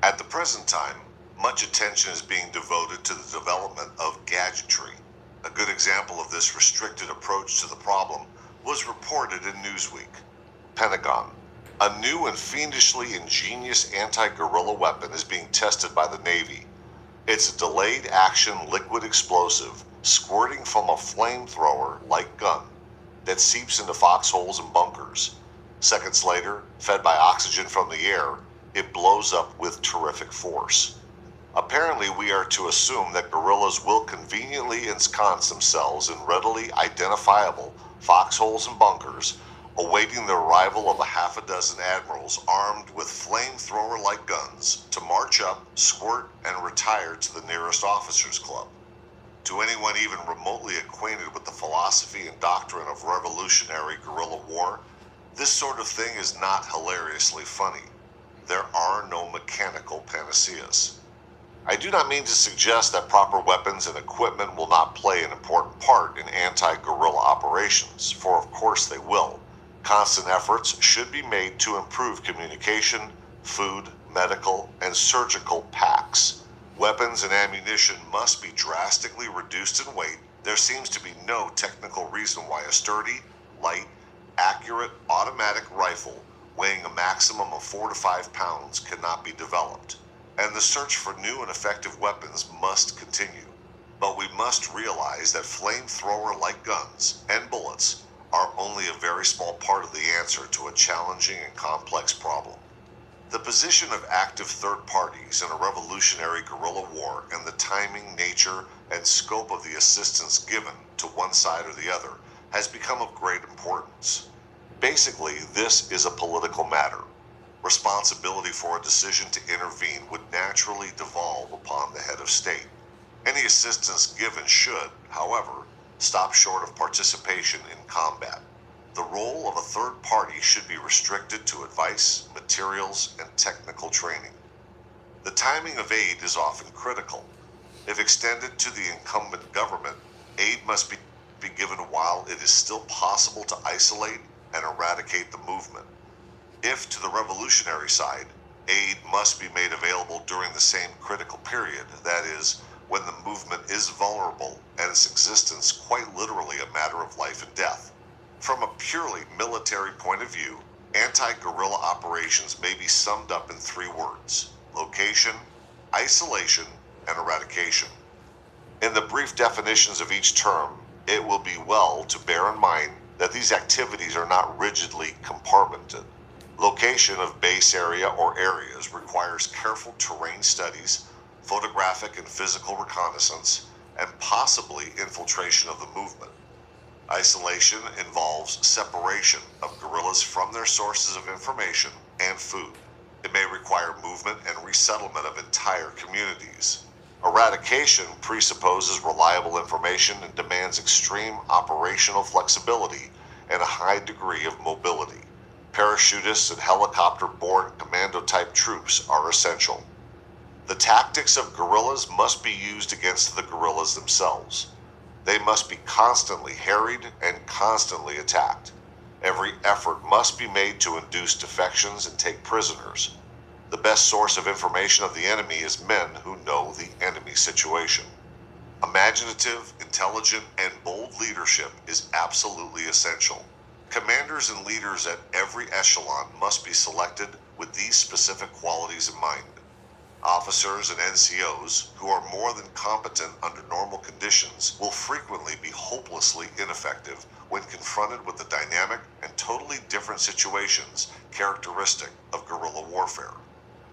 At the present time, much attention is being devoted to the development of gadgetry. A good example of this restricted approach to the problem was reported in Newsweek. Pentagon. A new and fiendishly ingenious anti-guerrilla weapon is being tested by the Navy. It's a delayed action liquid explosive squirting from a flamethrower-like gun that seeps into foxholes and bunkers. Seconds later, fed by oxygen from the air, it blows up with terrific force. Apparently, we are to assume that guerrillas will conveniently ensconce themselves in readily identifiable foxholes and bunkers, awaiting the arrival of a half a dozen admirals armed with flamethrower-like guns to march up, squirt, and retire to the nearest officers' club. To anyone even remotely acquainted with the philosophy and doctrine of revolutionary guerrilla war, this sort of thing is not hilariously funny. There are no mechanical panaceas. I do not mean to suggest that proper weapons and equipment will not play an important part in anti-guerrilla operations, for of course they will. Constant efforts should be made to improve communication, food, medical, and surgical packs. Weapons and ammunition must be drastically reduced in weight. There seems to be no technical reason why a sturdy, light, accurate automatic rifle weighing a maximum of 4 to 5 pounds cannot be developed, and the search for new and effective weapons must continue. But we must realize that flamethrower-like guns and bullets are only a very small part of the answer to a challenging and complex problem. The position of active third parties in a revolutionary guerrilla war and the timing, nature, and scope of the assistance given to one side or the other has become of great importance. Basically, this is a political matter. Responsibility for a decision to intervene would naturally devolve upon the head of state. Any assistance given should, however, stop short of participation in combat. The role of a third party should be restricted to advice, materials, and technical training. The timing of aid is often critical. If extended to the incumbent government, aid must be given while it is still possible to isolate and eradicate the movement. If to the revolutionary side, aid must be made available during the same critical period, that is, when the movement is vulnerable and its existence quite literally a matter of life and death. From a purely military point of view, anti-guerrilla operations may be summed up in 3 words: location, isolation, and eradication. In the brief definitions of each term, it will be well to bear in mind that these activities are not rigidly compartmented. Location of base area or areas requires careful terrain studies, photographic and physical reconnaissance, and possibly infiltration of the movement. Isolation involves separation of guerrillas from their sources of information and food. It may require movement and resettlement of entire communities. Eradication presupposes reliable information and demands extreme operational flexibility and a high degree of mobility. Parachutists and helicopter-borne commando-type troops are essential. The tactics of guerrillas must be used against the guerrillas themselves. They must be constantly harried and constantly attacked. Every effort must be made to induce defections and take prisoners. The best source of information of the enemy is men who know the enemy situation. Imaginative, intelligent, and bold leadership is absolutely essential. Commanders and leaders at every echelon must be selected with these specific qualities in mind. Officers and NCOs, who are more than competent under normal conditions, will frequently be hopelessly ineffective when confronted with the dynamic and totally different situations characteristic of guerrilla warfare.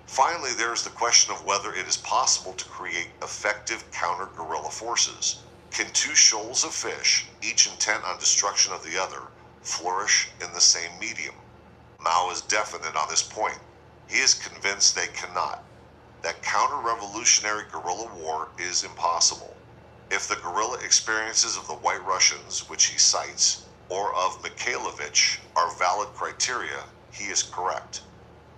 Finally, there is the question of whether it is possible to create effective counter-guerrilla forces. Can two shoals of fish, each intent on destruction of the other, flourish in the same medium? Mao is definite on this point. He is convinced they cannot. That counter-revolutionary guerrilla war is impossible. If the guerrilla experiences of the White Russians, which he cites, or of Mikhailovich are valid criteria, he is correct.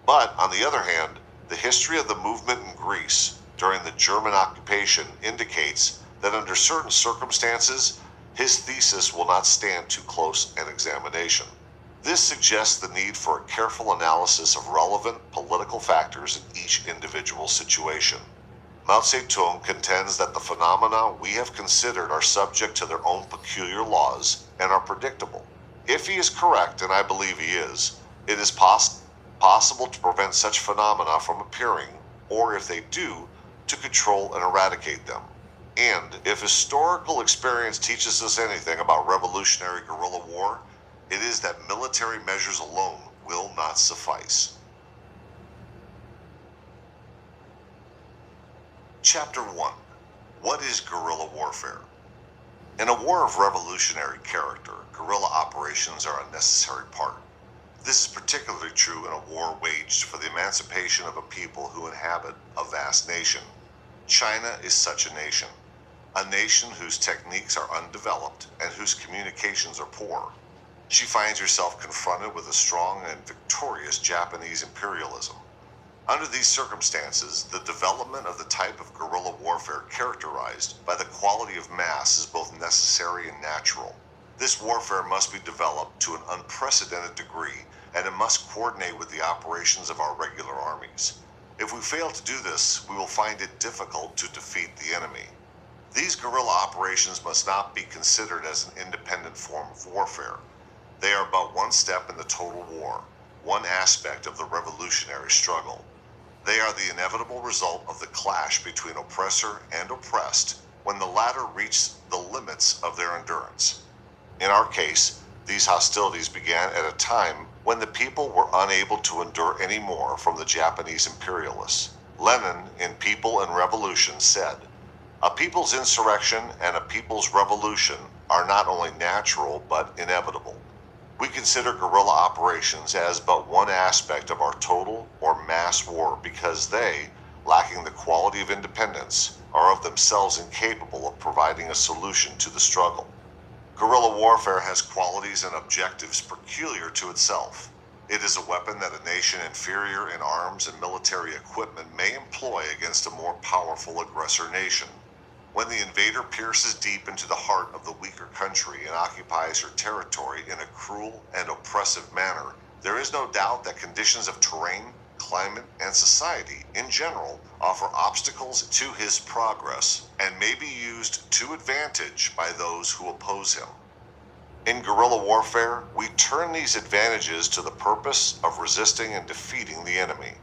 But, on the other hand, the history of the movement in Greece during the German occupation indicates that under certain circumstances, his thesis will not stand too close an examination. This suggests the need for a careful analysis of relevant political factors in each individual situation. Mao Zedong contends that the phenomena we have considered are subject to their own peculiar laws and are predictable. If he is correct, and I believe he is, it is possible to prevent such phenomena from appearing, or if they do, to control and eradicate them. And if historical experience teaches us anything about revolutionary guerrilla war, it is that military measures alone will not suffice. Chapter 1. What is guerrilla warfare? In a war of revolutionary character, guerrilla operations are a necessary part. This is particularly true in a war waged for the emancipation of a people who inhabit a vast nation. China is such a nation whose techniques are undeveloped and whose communications are poor. She finds herself confronted with a strong and victorious Japanese imperialism. Under these circumstances, the development of the type of guerrilla warfare characterized by the quality of mass is both necessary and natural. This warfare must be developed to an unprecedented degree, and it must coordinate with the operations of our regular armies. If we fail to do this, we will find it difficult to defeat the enemy. These guerrilla operations must not be considered as an independent form of warfare. They are but one step in the total war, one aspect of the revolutionary struggle. They are the inevitable result of the clash between oppressor and oppressed when the latter reach the limits of their endurance. In our case, these hostilities began at a time when the people were unable to endure any more from the Japanese imperialists. Lenin, in People and Revolution, said, "A people's insurrection and a people's revolution are not only natural but inevitable." We consider guerrilla operations as but one aspect of our total or mass war because they, lacking the quality of independence, are of themselves incapable of providing a solution to the struggle. Guerrilla warfare has qualities and objectives peculiar to itself. It is a weapon that a nation inferior in arms and military equipment may employ against a more powerful aggressor nation. When the invader pierces deep into the heart of the weaker country and occupies her territory in a cruel and oppressive manner, there is no doubt that conditions of terrain, climate, and society in general offer obstacles to his progress and may be used to advantage by those who oppose him. In guerrilla warfare, we turn these advantages to the purpose of resisting and defeating the enemy.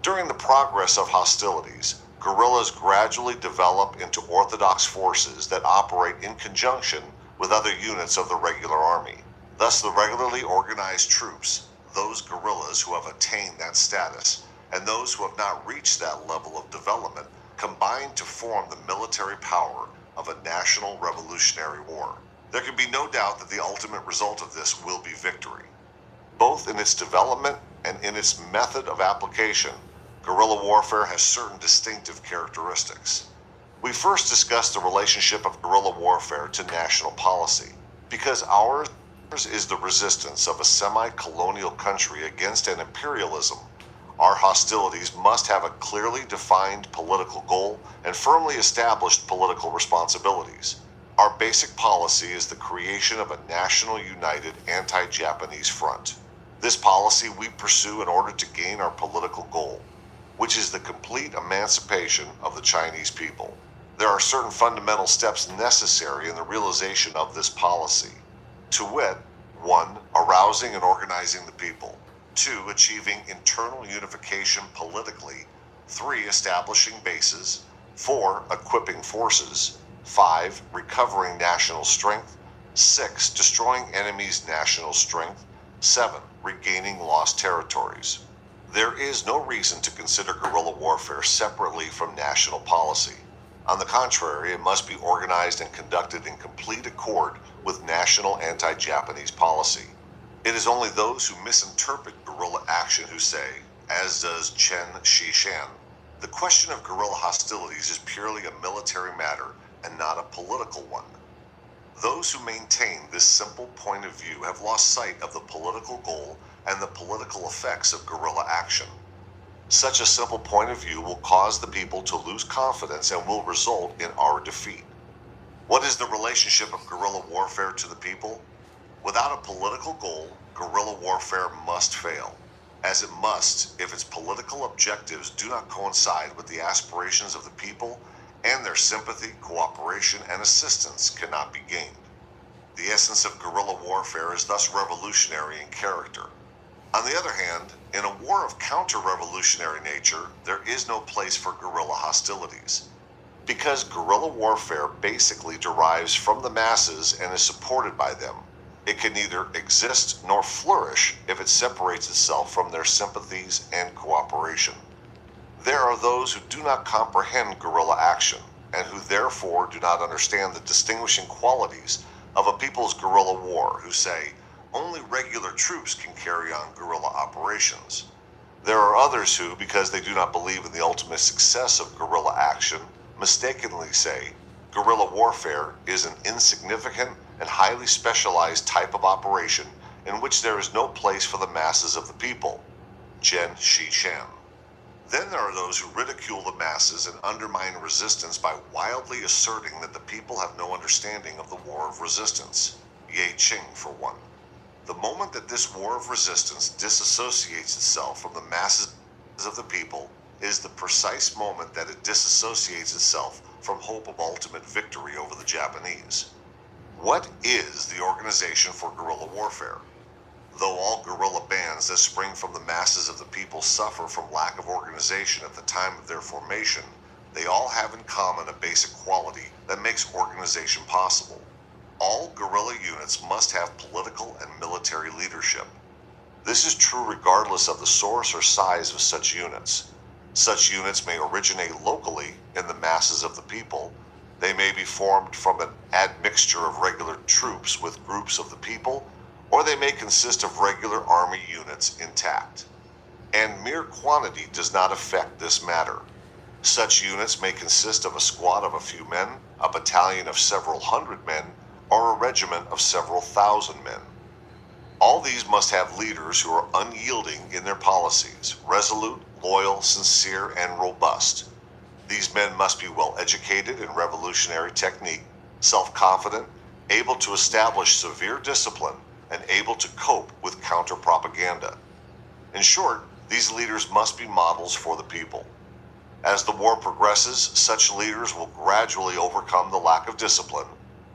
During the progress of hostilities, guerrillas gradually develop into orthodox forces that operate in conjunction with other units of the regular army. Thus, the regularly organized troops those guerrillas who have attained that status and those who have not reached that level of development combine to form the military power of a national revolutionary war. There can be no doubt that the ultimate result of this will be victory. Both in its development and in its method of application, guerrilla warfare has certain distinctive characteristics. We first discussed the relationship of guerrilla warfare to national policy, because ours is the resistance of a semi-colonial country against an imperialism. Our hostilities must have a clearly defined political goal and firmly established political responsibilities. Our basic policy is the creation of a national united anti-Japanese front. This policy we pursue in order to gain our political goal, which is the complete emancipation of the Chinese people. There are certain fundamental steps necessary in the realization of this policy. To wit, 1. Arousing and organizing the people. 2. Achieving internal unification politically. 3. Establishing bases. 4. Equipping forces. 5. Recovering national strength. 6. Destroying enemies' national strength. 7. Regaining lost territories. There is no reason to consider guerrilla warfare separately from national policy. On the contrary, it must be organized and conducted in complete accord with national anti-Japanese policy. It is only those who misinterpret guerrilla action who say, as does Chen Shishan, the question of guerrilla hostilities is purely a military matter and not a political one. Those who maintain this simple point of view have lost sight of the political goal and the political effects of guerrilla action. Such a simple point of view will cause the people to lose confidence and will result in our defeat. What is the relationship of guerrilla warfare to the people? Without a political goal, guerrilla warfare must fail, as it must if its political objectives do not coincide with the aspirations of the people, and their sympathy, cooperation, and assistance cannot be gained. The essence of guerrilla warfare is thus revolutionary in character. On the other hand, in a war of counter-revolutionary nature, there is no place for guerrilla hostilities. Because guerrilla warfare basically derives from the masses and is supported by them, it can neither exist nor flourish if it separates itself from their sympathies and cooperation. There are those who do not comprehend guerrilla action, and who therefore do not understand the distinguishing qualities of a people's guerrilla war, who say, only regular troops can carry on guerrilla operations. There are others who, because they do not believe in the ultimate success of guerrilla action, mistakenly say, guerrilla warfare is an insignificant and highly specialized type of operation in which there is no place for the masses of the people. Chen Shishan. Then there are those who ridicule the masses and undermine resistance by wildly asserting that the people have no understanding of the war of resistance. Ye Qing, for one. The moment that this war of resistance disassociates itself from the masses of the people is the precise moment that it disassociates itself from hope of ultimate victory over the Japanese. What is the organization for guerrilla warfare? Though all guerrilla bands that spring from the masses of the people suffer from lack of organization at the time of their formation, they all have in common a basic quality that makes organization possible. All guerrilla units must have political and military leadership. This is true regardless of the source or size of such units. Such units may originate locally in the masses of the people. They may be formed from an admixture of regular troops with groups of the people, or they may consist of regular army units intact. And mere quantity does not affect this matter. Such units may consist of a squad of a few men, a battalion of several hundred men, or a regiment of several thousand men. All these must have leaders who are unyielding in their policies, resolute, loyal, sincere, and robust. These men must be well educated in revolutionary technique, self-confident, able to establish severe discipline, and able to cope with counter-propaganda. In short, these leaders must be models for the people. As the war progresses, such leaders will gradually overcome the lack of discipline,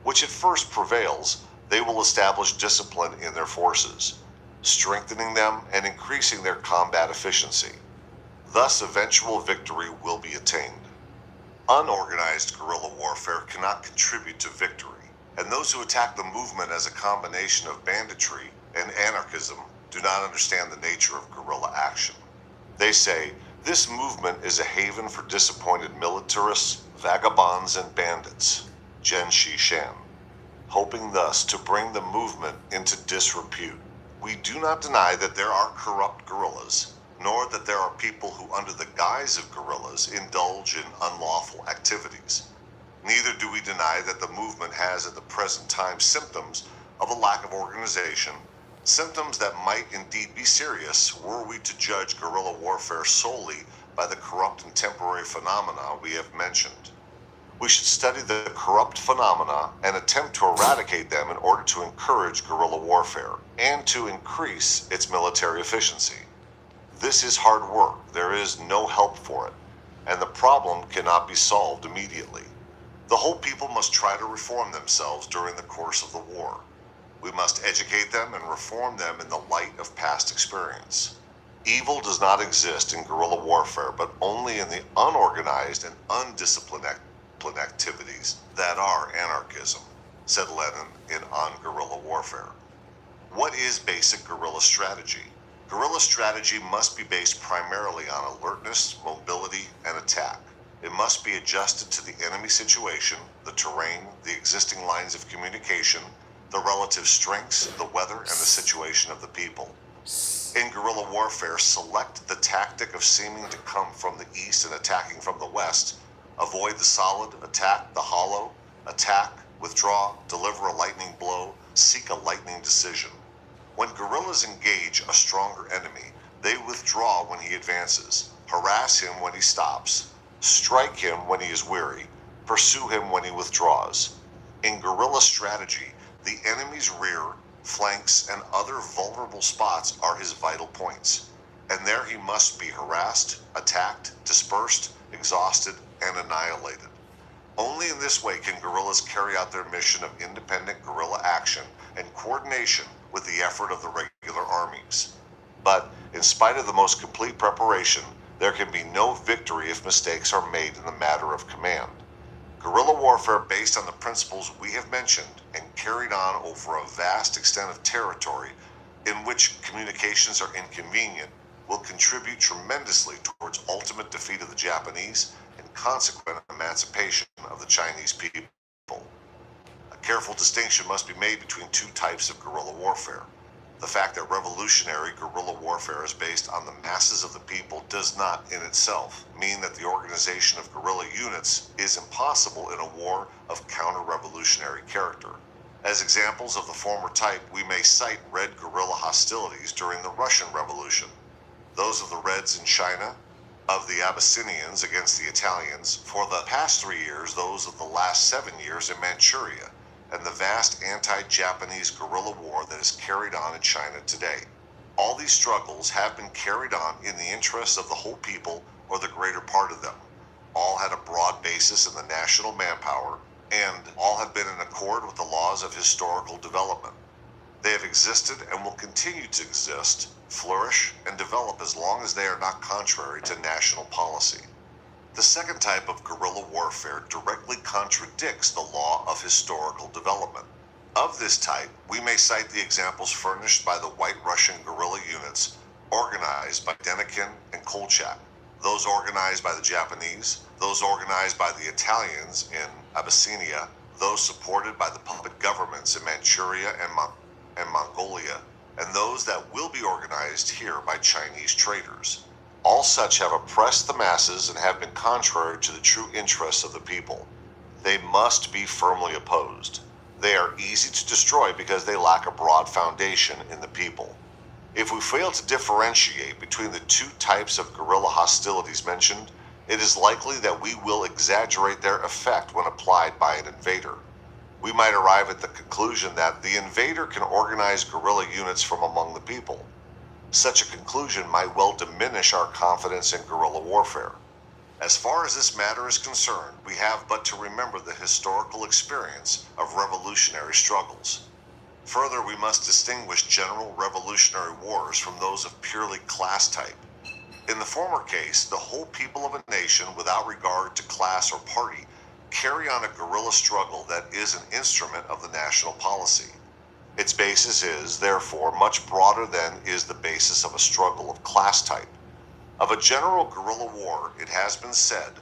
which at first prevails. They will establish discipline in their forces, strengthening them and increasing their combat efficiency. Thus, eventual victory will be attained. Unorganized guerrilla warfare cannot contribute to victory, and those who attack the movement as a combination of banditry and anarchism do not understand the nature of guerrilla action. They say, this movement is a haven for disappointed militarists, vagabonds, and bandits, Jen Shishan, hoping thus to bring the movement into disrepute. We do not deny that there are corrupt guerrillas, nor that there are people who, under the guise of guerrillas, indulge in unlawful activities. Neither do we deny that the movement has at the present time symptoms of a lack of organization, symptoms that might indeed be serious were we to judge guerrilla warfare solely by the corrupt and temporary phenomena we have mentioned. We should study the corrupt phenomena and attempt to eradicate them in order to encourage guerrilla warfare and to increase its military efficiency. This is hard work. There is no help for it, and the problem cannot be solved immediately. The whole people must try to reform themselves during the course of the war. We must educate them and reform them in the light of past experience. Evil does not exist in guerrilla warfare, but only in the unorganized and undisciplined activities that are anarchism, said Lenin in On Guerrilla Warfare. What is basic guerrilla strategy? Guerrilla strategy must be based primarily on alertness, mobility, and attack. It must be adjusted to the enemy situation, the terrain, the existing lines of communication, the relative strengths, the weather, and the situation of the people. In guerrilla warfare, select the tactic of seeming to come from the east and attacking from the west. Avoid the solid, attack the hollow, attack, withdraw, deliver a lightning blow, seek a lightning decision. When guerrillas engage a stronger enemy, they withdraw when he advances, harass him when he stops, strike him when he is weary, pursue him when he withdraws. In guerrilla strategy, the enemy's rear, flanks, and other vulnerable spots are his vital points, and there he must be harassed, attacked, dispersed, exhausted, and annihilated. Only in this way can guerrillas carry out their mission of independent guerrilla action and coordination with the effort of the regular armies. But, in spite of the most complete preparation, there can be no victory if mistakes are made in the matter of command. Guerrilla warfare based on the principles we have mentioned and carried on over a vast extent of territory in which communications are inconvenient will contribute tremendously towards ultimate defeat of the Japanese and consequent emancipation of the Chinese people. A careful distinction must be made between two types of guerrilla warfare. The fact that revolutionary guerrilla warfare is based on the masses of the people does not in itself mean that the organization of guerrilla units is impossible in a war of counter-revolutionary character. As examples of the former type, we may cite Red guerrilla hostilities during the Russian Revolution, those of the Reds in China, of the Abyssinians against the Italians, for the past 3 years those of the last 7 years in Manchuria, and the vast anti-Japanese guerrilla war that is carried on in China today. All these struggles have been carried on in the interests of the whole people or the greater part of them. All had a broad basis in the national manpower, and all have been in accord with the laws of historical development. They have existed and will continue to exist, flourish, and develop as long as they are not contrary to national policy. The second type of guerrilla warfare directly contradicts the law of historical development. Of this type, we may cite the examples furnished by the White Russian guerrilla units organized by Denikin and Kolchak, those organized by the Japanese, those organized by the Italians in Abyssinia, those supported by the puppet governments in Manchuria and Mongolia, and those that will be organized here by Chinese traitors. All such have oppressed the masses and have been contrary to the true interests of the people. They must be firmly opposed. They are easy to destroy because they lack a broad foundation in the people. If we fail to differentiate between the two types of guerrilla hostilities mentioned, it is likely that we will exaggerate their effect when applied by an invader. We might arrive at the conclusion that the invader can organize guerrilla units from among the people. Such a conclusion might well diminish our confidence in guerrilla warfare. As far as this matter is concerned, we have but to remember the historical experience of revolutionary struggles. Further, we must distinguish general revolutionary wars from those of purely class type. In the former case, the whole people of a nation, without regard to class or party, carry on a guerrilla struggle that is an instrument of the national policy. Its basis is, therefore, much broader than is the basis of a struggle of class type. Of a general guerrilla war, it has been said,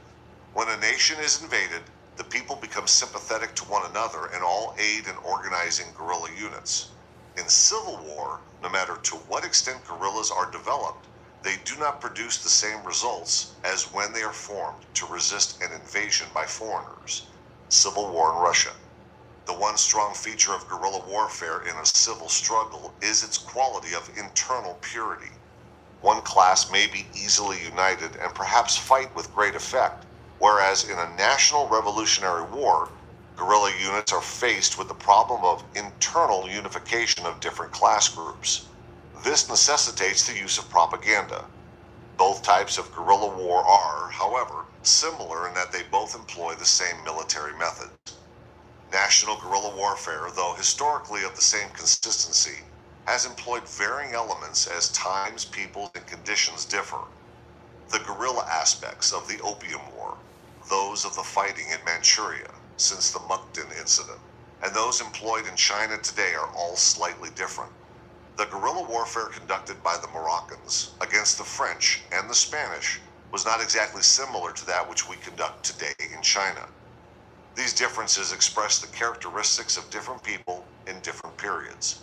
when a nation is invaded, the people become sympathetic to one another and all aid in organizing guerrilla units. In civil war, no matter to what extent guerrillas are developed, they do not produce the same results as when they are formed to resist an invasion by foreigners. Civil War in Russia. The one strong feature of guerrilla warfare in a civil struggle is its quality of internal purity. One class may be easily united and perhaps fight with great effect, whereas in a national revolutionary war, guerrilla units are faced with the problem of internal unification of different class groups. This necessitates the use of propaganda. Both types of guerrilla war are, however, similar in that they both employ the same military methods. National guerrilla warfare, though historically of the same consistency, has employed varying elements as times, peoples, and conditions differ. The guerrilla aspects of the Opium War, those of the fighting in Manchuria since the Mukden incident, and those employed in China today are all slightly different. The guerrilla warfare conducted by the Moroccans against the French and the Spanish was not exactly similar to that which we conduct today in China. These differences express the characteristics of different people in different periods.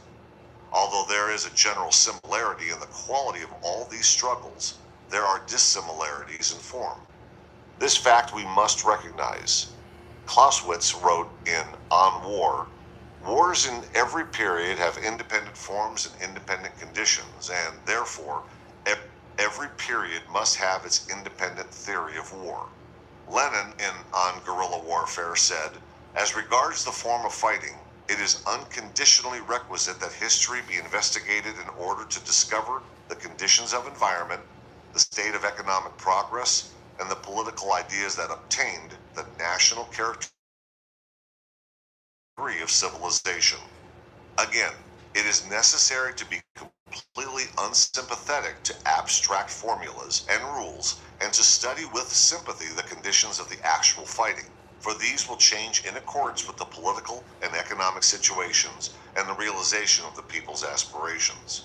Although there is a general similarity in the quality of all these struggles, there are dissimilarities in form. This fact we must recognize. Clausewitz wrote in On War, "Wars in every period have independent forms and independent conditions, and therefore every period must have its independent theory of war." Lenin, in On Guerrilla Warfare, said, "As regards the form of fighting, it is unconditionally requisite that history be investigated in order to discover the conditions of environment, the state of economic progress, and the political ideas that obtained the national character of civilization." Again, it is necessary to be completely unsympathetic to abstract formulas and rules and to study with sympathy the conditions of the actual fighting, for these will change in accordance with the political and economic situations and the realization of the people's aspirations.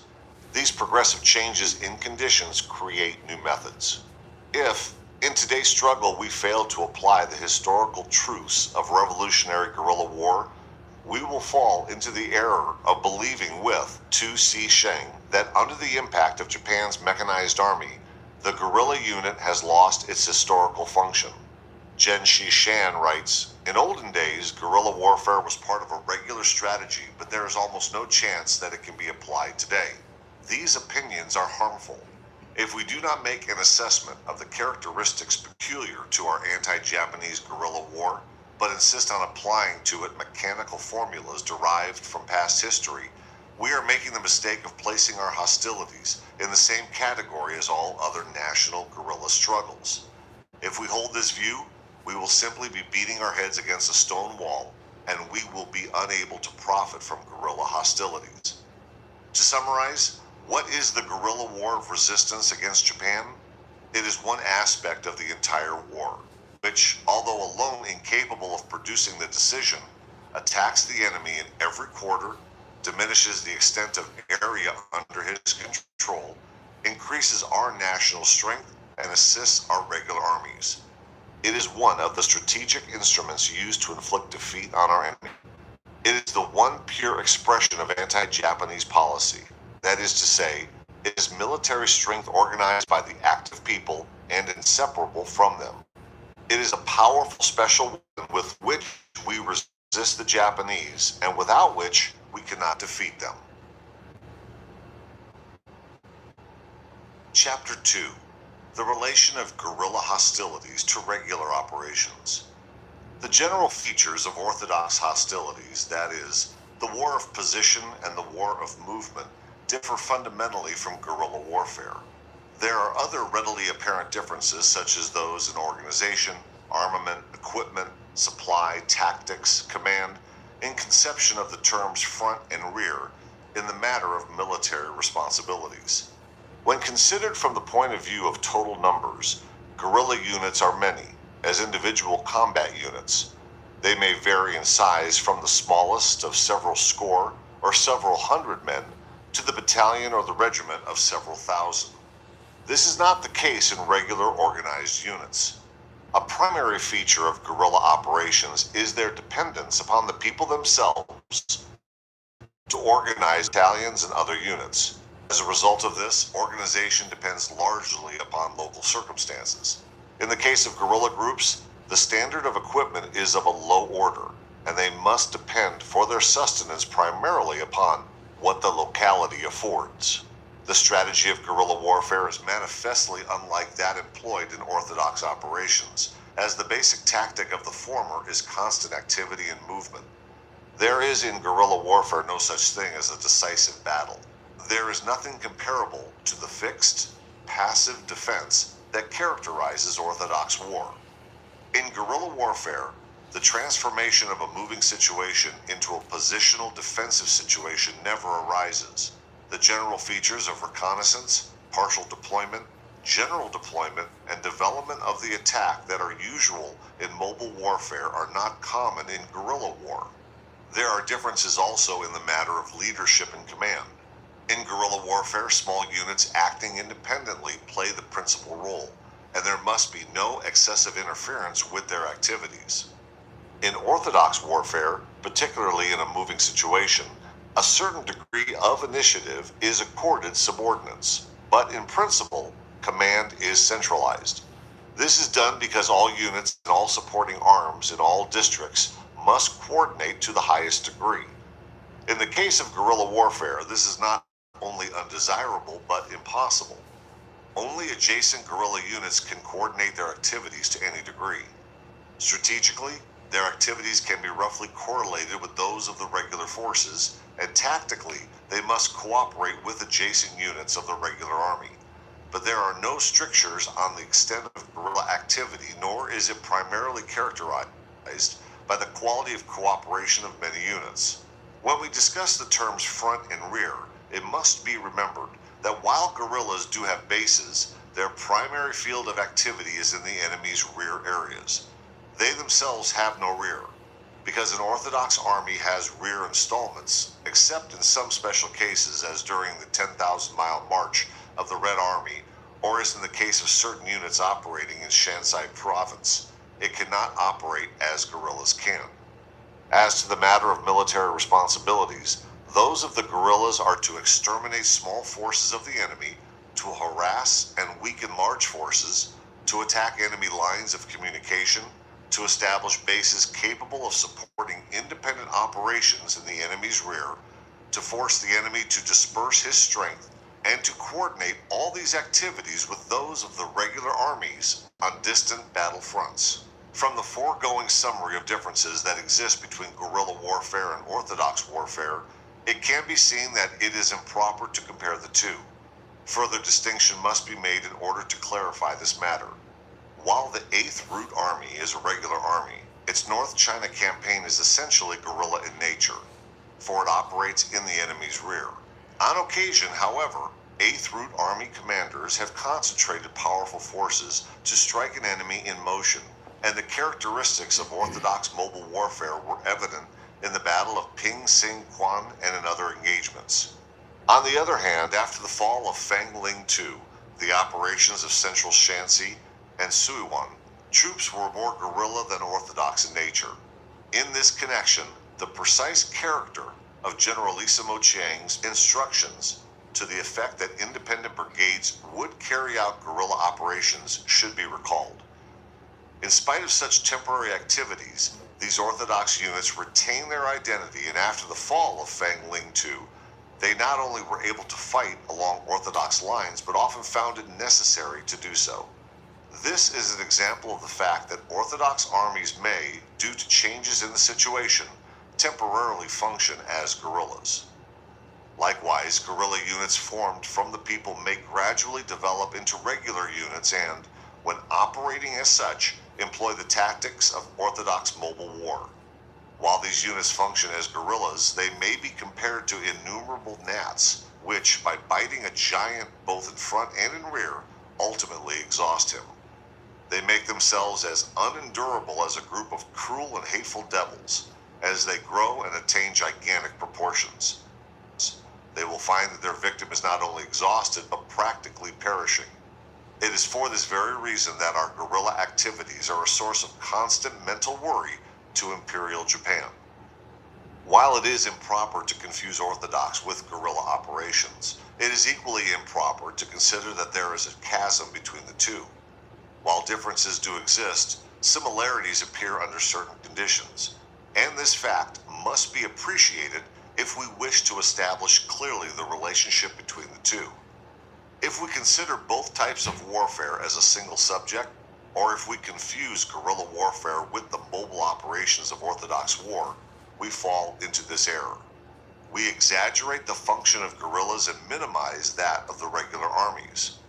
These progressive changes in conditions create new methods. If, in today's struggle, we fail to apply the historical truths of revolutionary guerrilla war, we will fall into the error of believing with Tu Si Sheng that under the impact of Japan's mechanized army, the guerrilla unit has lost its historical function. Jen Shishan writes, "In olden days, guerrilla warfare was part of a regular strategy, but there is almost no chance that it can be applied today." These opinions are harmful. If we do not make an assessment of the characteristics peculiar to our anti-Japanese guerrilla war, but insist on applying to it mechanical formulas derived from past history, we are making the mistake of placing our hostilities in the same category as all other national guerrilla struggles. If we hold this view, we will simply be beating our heads against a stone wall, and we will be unable to profit from guerrilla hostilities. To summarize, what is the guerrilla war of resistance against Japan? It is one aspect of the entire war, which, although alone incapable of producing the decision, attacks the enemy in every quarter, diminishes the extent of area under his control, increases our national strength, and assists our regular armies. It is one of the strategic instruments used to inflict defeat on our enemy. It is the one pure expression of anti-Japanese policy. That is to say, it is military strength organized by the active people and inseparable from them. It is a powerful special weapon with which we resist the Japanese and without which we cannot defeat them. Chapter 2. The relation of guerrilla hostilities to regular operations. The general features of orthodox hostilities, that is, the war of position and the war of movement, differ fundamentally from guerrilla warfare. There are other readily apparent differences, such as those in organization, armament, equipment, supply, tactics, command, in conception of the terms front and rear, in the matter of military responsibilities. When considered from the point of view of total numbers, guerrilla units are many, as individual combat units. They may vary in size from the smallest of several score or several hundred men to the battalion or the regiment of several thousand. This is not the case in regular organized units. A primary feature of guerrilla operations is their dependence upon the people themselves to organize battalions and other units. As a result of this, organization depends largely upon local circumstances. In the case of guerrilla groups, the standard of equipment is of a low order, and they must depend for their sustenance primarily upon what the locality affords. The strategy of guerrilla warfare is manifestly unlike that employed in orthodox operations, as the basic tactic of the former is constant activity and movement. There is in guerrilla warfare no such thing as a decisive battle. There is nothing comparable to the fixed, passive defense that characterizes orthodox war. In guerrilla warfare, the transformation of a moving situation into a positional defensive situation never arises. The general features of reconnaissance, partial deployment, general deployment, and development of the attack that are usual in mobile warfare are not common in guerrilla war. There are differences also in the matter of leadership and command. In guerrilla warfare, small units acting independently play the principal role, and there must be no excessive interference with their activities. In orthodox warfare, particularly in a moving situation, a certain degree of initiative is accorded subordinates, but in principle, command is centralized. This is done because all units and all supporting arms in all districts must coordinate to the highest degree. In the case of guerrilla warfare, this is not only undesirable but impossible. Only adjacent guerrilla units can coordinate their activities to any degree. Strategically, their activities can be roughly correlated with those of the regular forces, and tactically, they must cooperate with adjacent units of the regular army. But there are no strictures on the extent of guerrilla activity, nor is it primarily characterized by the quality of cooperation of many units. When we discuss the terms front and rear, it must be remembered that while guerrillas do have bases, their primary field of activity is in the enemy's rear areas. They themselves have no rear, because an Orthodox army has rear installments, except in some special cases as during the 10,000-mile march of the Red Army, or as in the case of certain units operating in Shanxi province. It cannot operate as guerrillas can. As to the matter of military responsibilities, those of the guerrillas are to exterminate small forces of the enemy, to harass and weaken large forces, to attack enemy lines of communication, to establish bases capable of supporting independent operations in the enemy's rear, to force the enemy to disperse his strength, and to coordinate all these activities with those of the regular armies on distant battle fronts. From the foregoing summary of differences that exist between guerrilla warfare and orthodox warfare, it can be seen that it is improper to compare the two. Further distinction must be made in order to clarify this matter. While the 8th Route Army is a regular army, its North China campaign is essentially guerrilla in nature, for it operates in the enemy's rear. On occasion, however, 8th Route Army commanders have concentrated powerful forces to strike an enemy in motion, and the characteristics of orthodox mobile warfare were evident in the Battle of Ping Sing Quan and in other engagements. On the other hand, after the fall of Fangling II, the operations of Central Shanxi and Suiwan, troops were more guerrilla than orthodox in nature. In this connection, the precise character of Generalissimo Chiang's instructions to the effect that independent brigades would carry out guerrilla operations should be recalled. In spite of such temporary activities, these orthodox units retain their identity, and after the fall of Fangling II, they not only were able to fight along orthodox lines, but often found it necessary to do so. This is an example of the fact that orthodox armies may, due to changes in the situation, temporarily function as guerrillas. Likewise, guerrilla units formed from the people may gradually develop into regular units and, when operating as such, employ the tactics of orthodox mobile war. While these units function as guerrillas, they may be compared to innumerable gnats, which, by biting a giant both in front and in rear, ultimately exhaust him. They make themselves as unendurable as a group of cruel and hateful devils, as they grow and attain gigantic proportions. They will find that their victim is not only exhausted, but practically perishing. It is for this very reason that our guerrilla activities are a source of constant mental worry to Imperial Japan. While it is improper to confuse orthodox with guerrilla operations, it is equally improper to consider that there is a chasm between the two. While differences do exist, similarities appear under certain conditions, and this fact must be appreciated if we wish to establish clearly the relationship between the two. If we consider both types of warfare as a single subject, or if we confuse guerrilla warfare with the mobile operations of orthodox war, we fall into this error. We exaggerate the function of guerrillas and minimize that of the regular armies.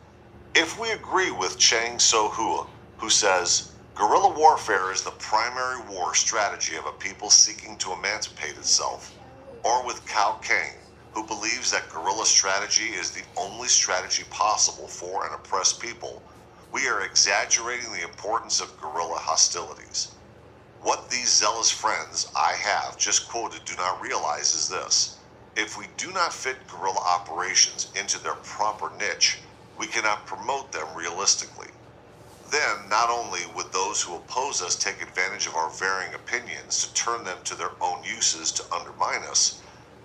If we agree with Chang So-hua, who says, guerrilla warfare is the primary war strategy of a people seeking to emancipate itself, or with Cao Kang, who believes that guerrilla strategy is the only strategy possible for an oppressed people, we are exaggerating the importance of guerrilla hostilities. What these zealous friends I have just quoted do not realize is this: if we do not fit guerrilla operations into their proper niche, we cannot promote them realistically. Then, not only would those who oppose us take advantage of our varying opinions to turn them to their own uses to undermine us,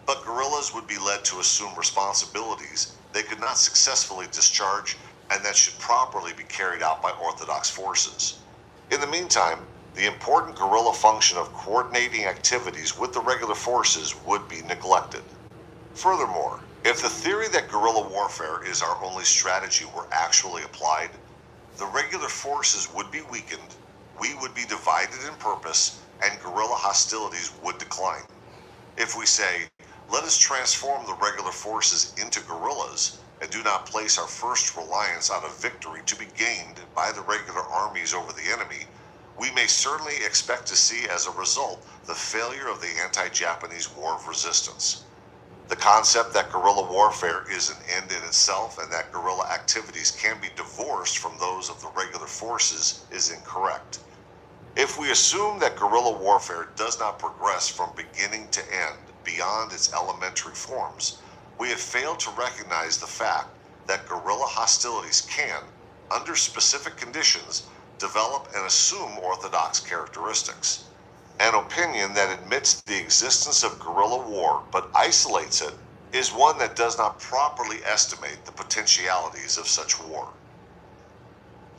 but guerrillas would be led to assume responsibilities they could not successfully discharge and that should properly be carried out by orthodox forces. In the meantime, the important guerrilla function of coordinating activities with the regular forces would be neglected. Furthermore, if the theory that guerrilla warfare is our only strategy were actually applied, the regular forces would be weakened, we would be divided in purpose, and guerrilla hostilities would decline. If we say, let us transform the regular forces into guerrillas, and do not place our first reliance on a victory to be gained by the regular armies over the enemy, we may certainly expect to see as a result the failure of the anti-Japanese war of resistance. The concept that guerrilla warfare is an end in itself and that guerrilla activities can be divorced from those of the regular forces is incorrect. If we assume that guerrilla warfare does not progress from beginning to end beyond its elementary forms, we have failed to recognize the fact that guerrilla hostilities can, under specific conditions, develop and assume orthodox characteristics. An opinion that admits the existence of guerrilla war but isolates it is one that does not properly estimate the potentialities of such war.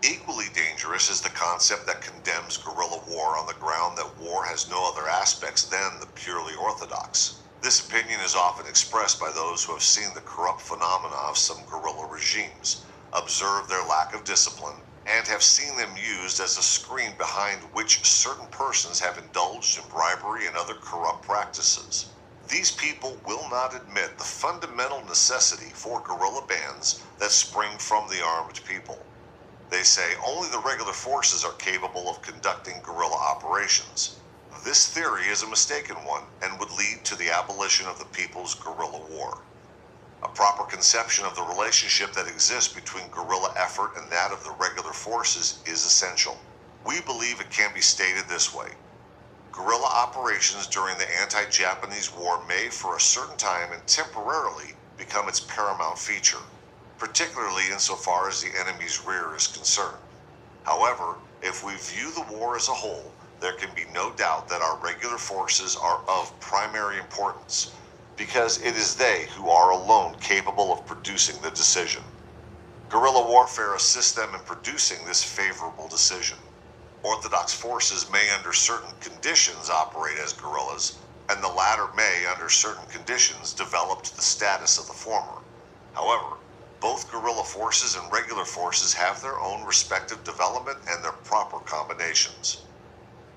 Equally dangerous is the concept that condemns guerrilla war on the ground that war has no other aspects than the purely orthodox. This opinion is often expressed by those who have seen the corrupt phenomena of some guerrilla regimes, observed their lack of discipline, and have seen them used as a screen behind which certain persons have indulged in bribery and other corrupt practices. These people will not admit the fundamental necessity for guerrilla bands that spring from the armed people. They say only the regular forces are capable of conducting guerrilla operations. This theory is a mistaken one and would lead to the abolition of the people's guerrilla war. A proper conception of the relationship that exists between guerrilla effort and that of the regular forces is essential. We believe it can be stated this way: guerrilla operations during the anti-Japanese war may for a certain time and temporarily become its paramount feature, particularly insofar as the enemy's rear is concerned. However, if we view the war as a whole, there can be no doubt that our regular forces are of primary importance, because it is they who are alone capable of producing the decision. Guerrilla warfare assists them in producing this favorable decision. Orthodox forces may under certain conditions operate as guerrillas, and the latter may under certain conditions develop to the status of the former. However, both guerrilla forces and regular forces have their own respective development and their proper combinations.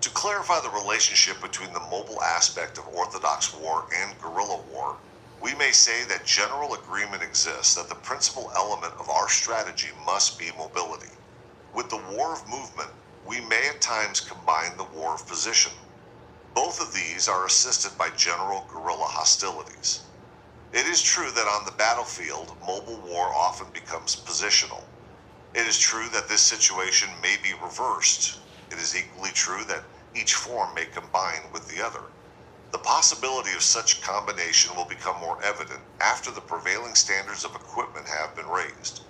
To clarify the relationship between the mobile aspect of orthodox war and guerrilla war, we may say that general agreement exists that the principal element of our strategy must be mobility. With the war of movement, we may at times combine the war of position. Both of these are assisted by general guerrilla hostilities. It is true that on the battlefield, mobile war often becomes positional. It is true that this situation may be reversed. It is equally true that each form may combine with the other. The possibility of such combination will become more evident after the prevailing standards of equipment have been raised.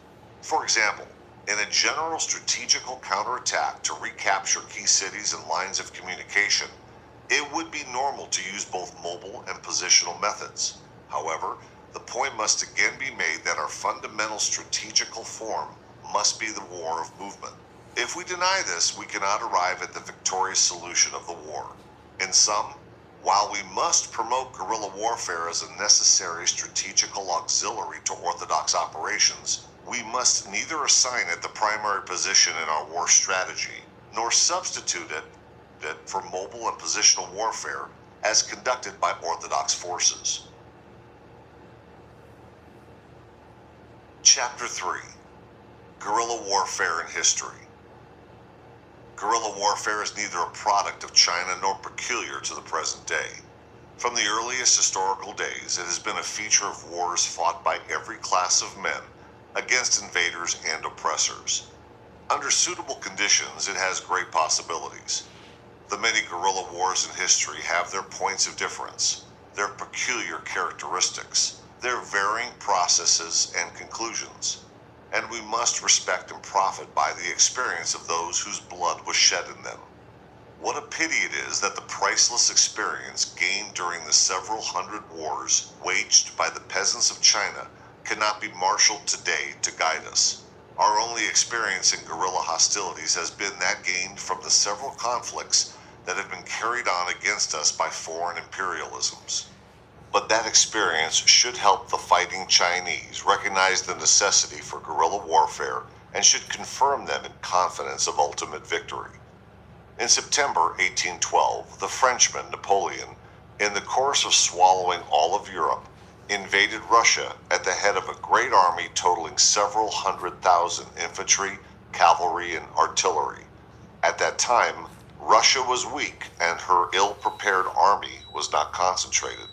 For example, in a general strategical counterattack to recapture key cities and lines of communication, it would be normal to use both mobile and positional methods. However, the point must again be made that our fundamental strategical form must be the war of movement. If we deny this, we cannot arrive at the victorious solution of the war. In sum, while we must promote guerrilla warfare as a necessary strategical auxiliary to orthodox operations, we must neither assign it the primary position in our war strategy, nor substitute it for mobile and positional warfare as conducted by orthodox forces. Chapter 3: Guerrilla Warfare in History. Guerrilla warfare is neither a product of China nor peculiar to the present day. From the earliest historical days, it has been a feature of wars fought by every class of men against invaders and oppressors. Under suitable conditions, it has great possibilities. The many guerrilla wars in history have their points of difference, their peculiar characteristics, their varying processes and conclusions, and we must respect and profit by the experience of those whose blood was shed in them. What a pity it is that the priceless experience gained during the several hundred wars waged by the peasants of China cannot be marshaled today to guide us. Our only experience in guerrilla hostilities has been that gained from the several conflicts that have been carried on against us by foreign imperialisms. But that experience should help the fighting Chinese recognize the necessity for guerrilla warfare and should confirm them in confidence of ultimate victory. In September 1812, the Frenchman Napoleon, in the course of swallowing all of Europe, invaded Russia at the head of a great army totaling several 100,000 infantry, cavalry, and artillery. At that time, Russia was weak and her ill-prepared army was not concentrated.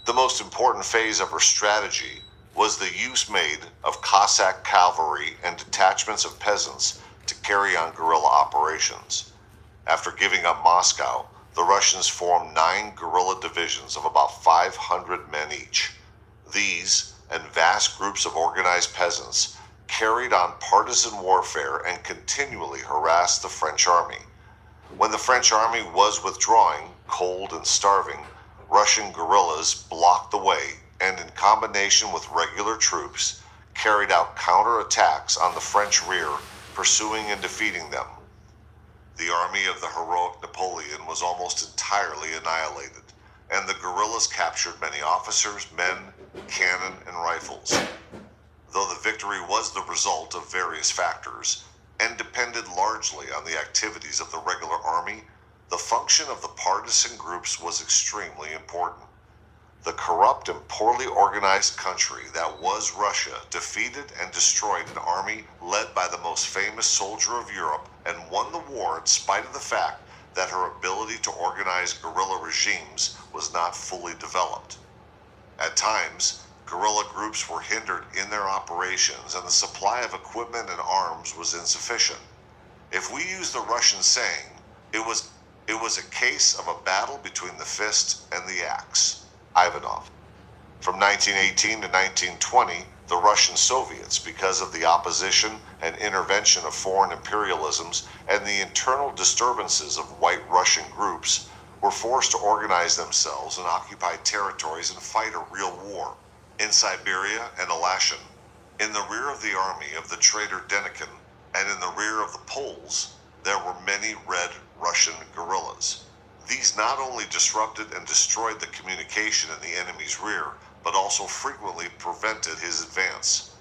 The most important phase of her strategy was the use made of Cossack cavalry and detachments of peasants to carry on guerrilla operations. After giving up Moscow, the Russians formed 9 guerrilla divisions of about 500 men each. These, and vast groups of organized peasants, carried on partisan warfare and continually harassed the French army. When the French army was withdrawing, cold and starving, Russian guerrillas blocked the way and, in combination with regular troops, carried out counterattacks on the French rear, pursuing and defeating them. The army of the heroic Napoleon was almost entirely annihilated, and the guerrillas captured many officers, men, cannon, and rifles. Though the victory was the result of various factors and depended largely on the activities of the regular army, the function of the partisan groups was extremely important. The corrupt and poorly organized country that was Russia defeated and destroyed an army led by the most famous soldier of Europe and won the war in spite of the fact that her ability to organize guerrilla regimes was not fully developed. At times, guerrilla groups were hindered in their operations and the supply of equipment and arms was insufficient. If we use the Russian saying, it was a case of a battle between the fist and the axe. Ivanov. From 1918 to 1920, the Russian Soviets, because of the opposition and intervention of foreign imperialisms and the internal disturbances of white Russian groups, were forced to organize themselves and occupy territories and fight a real war. In Siberia and Alashan, in the rear of the army of the traitor Denikin, and in the rear of the Poles, there were many Red Russian guerrillas. These not only disrupted and destroyed the communication in the enemy's rear, but also frequently prevented his advance.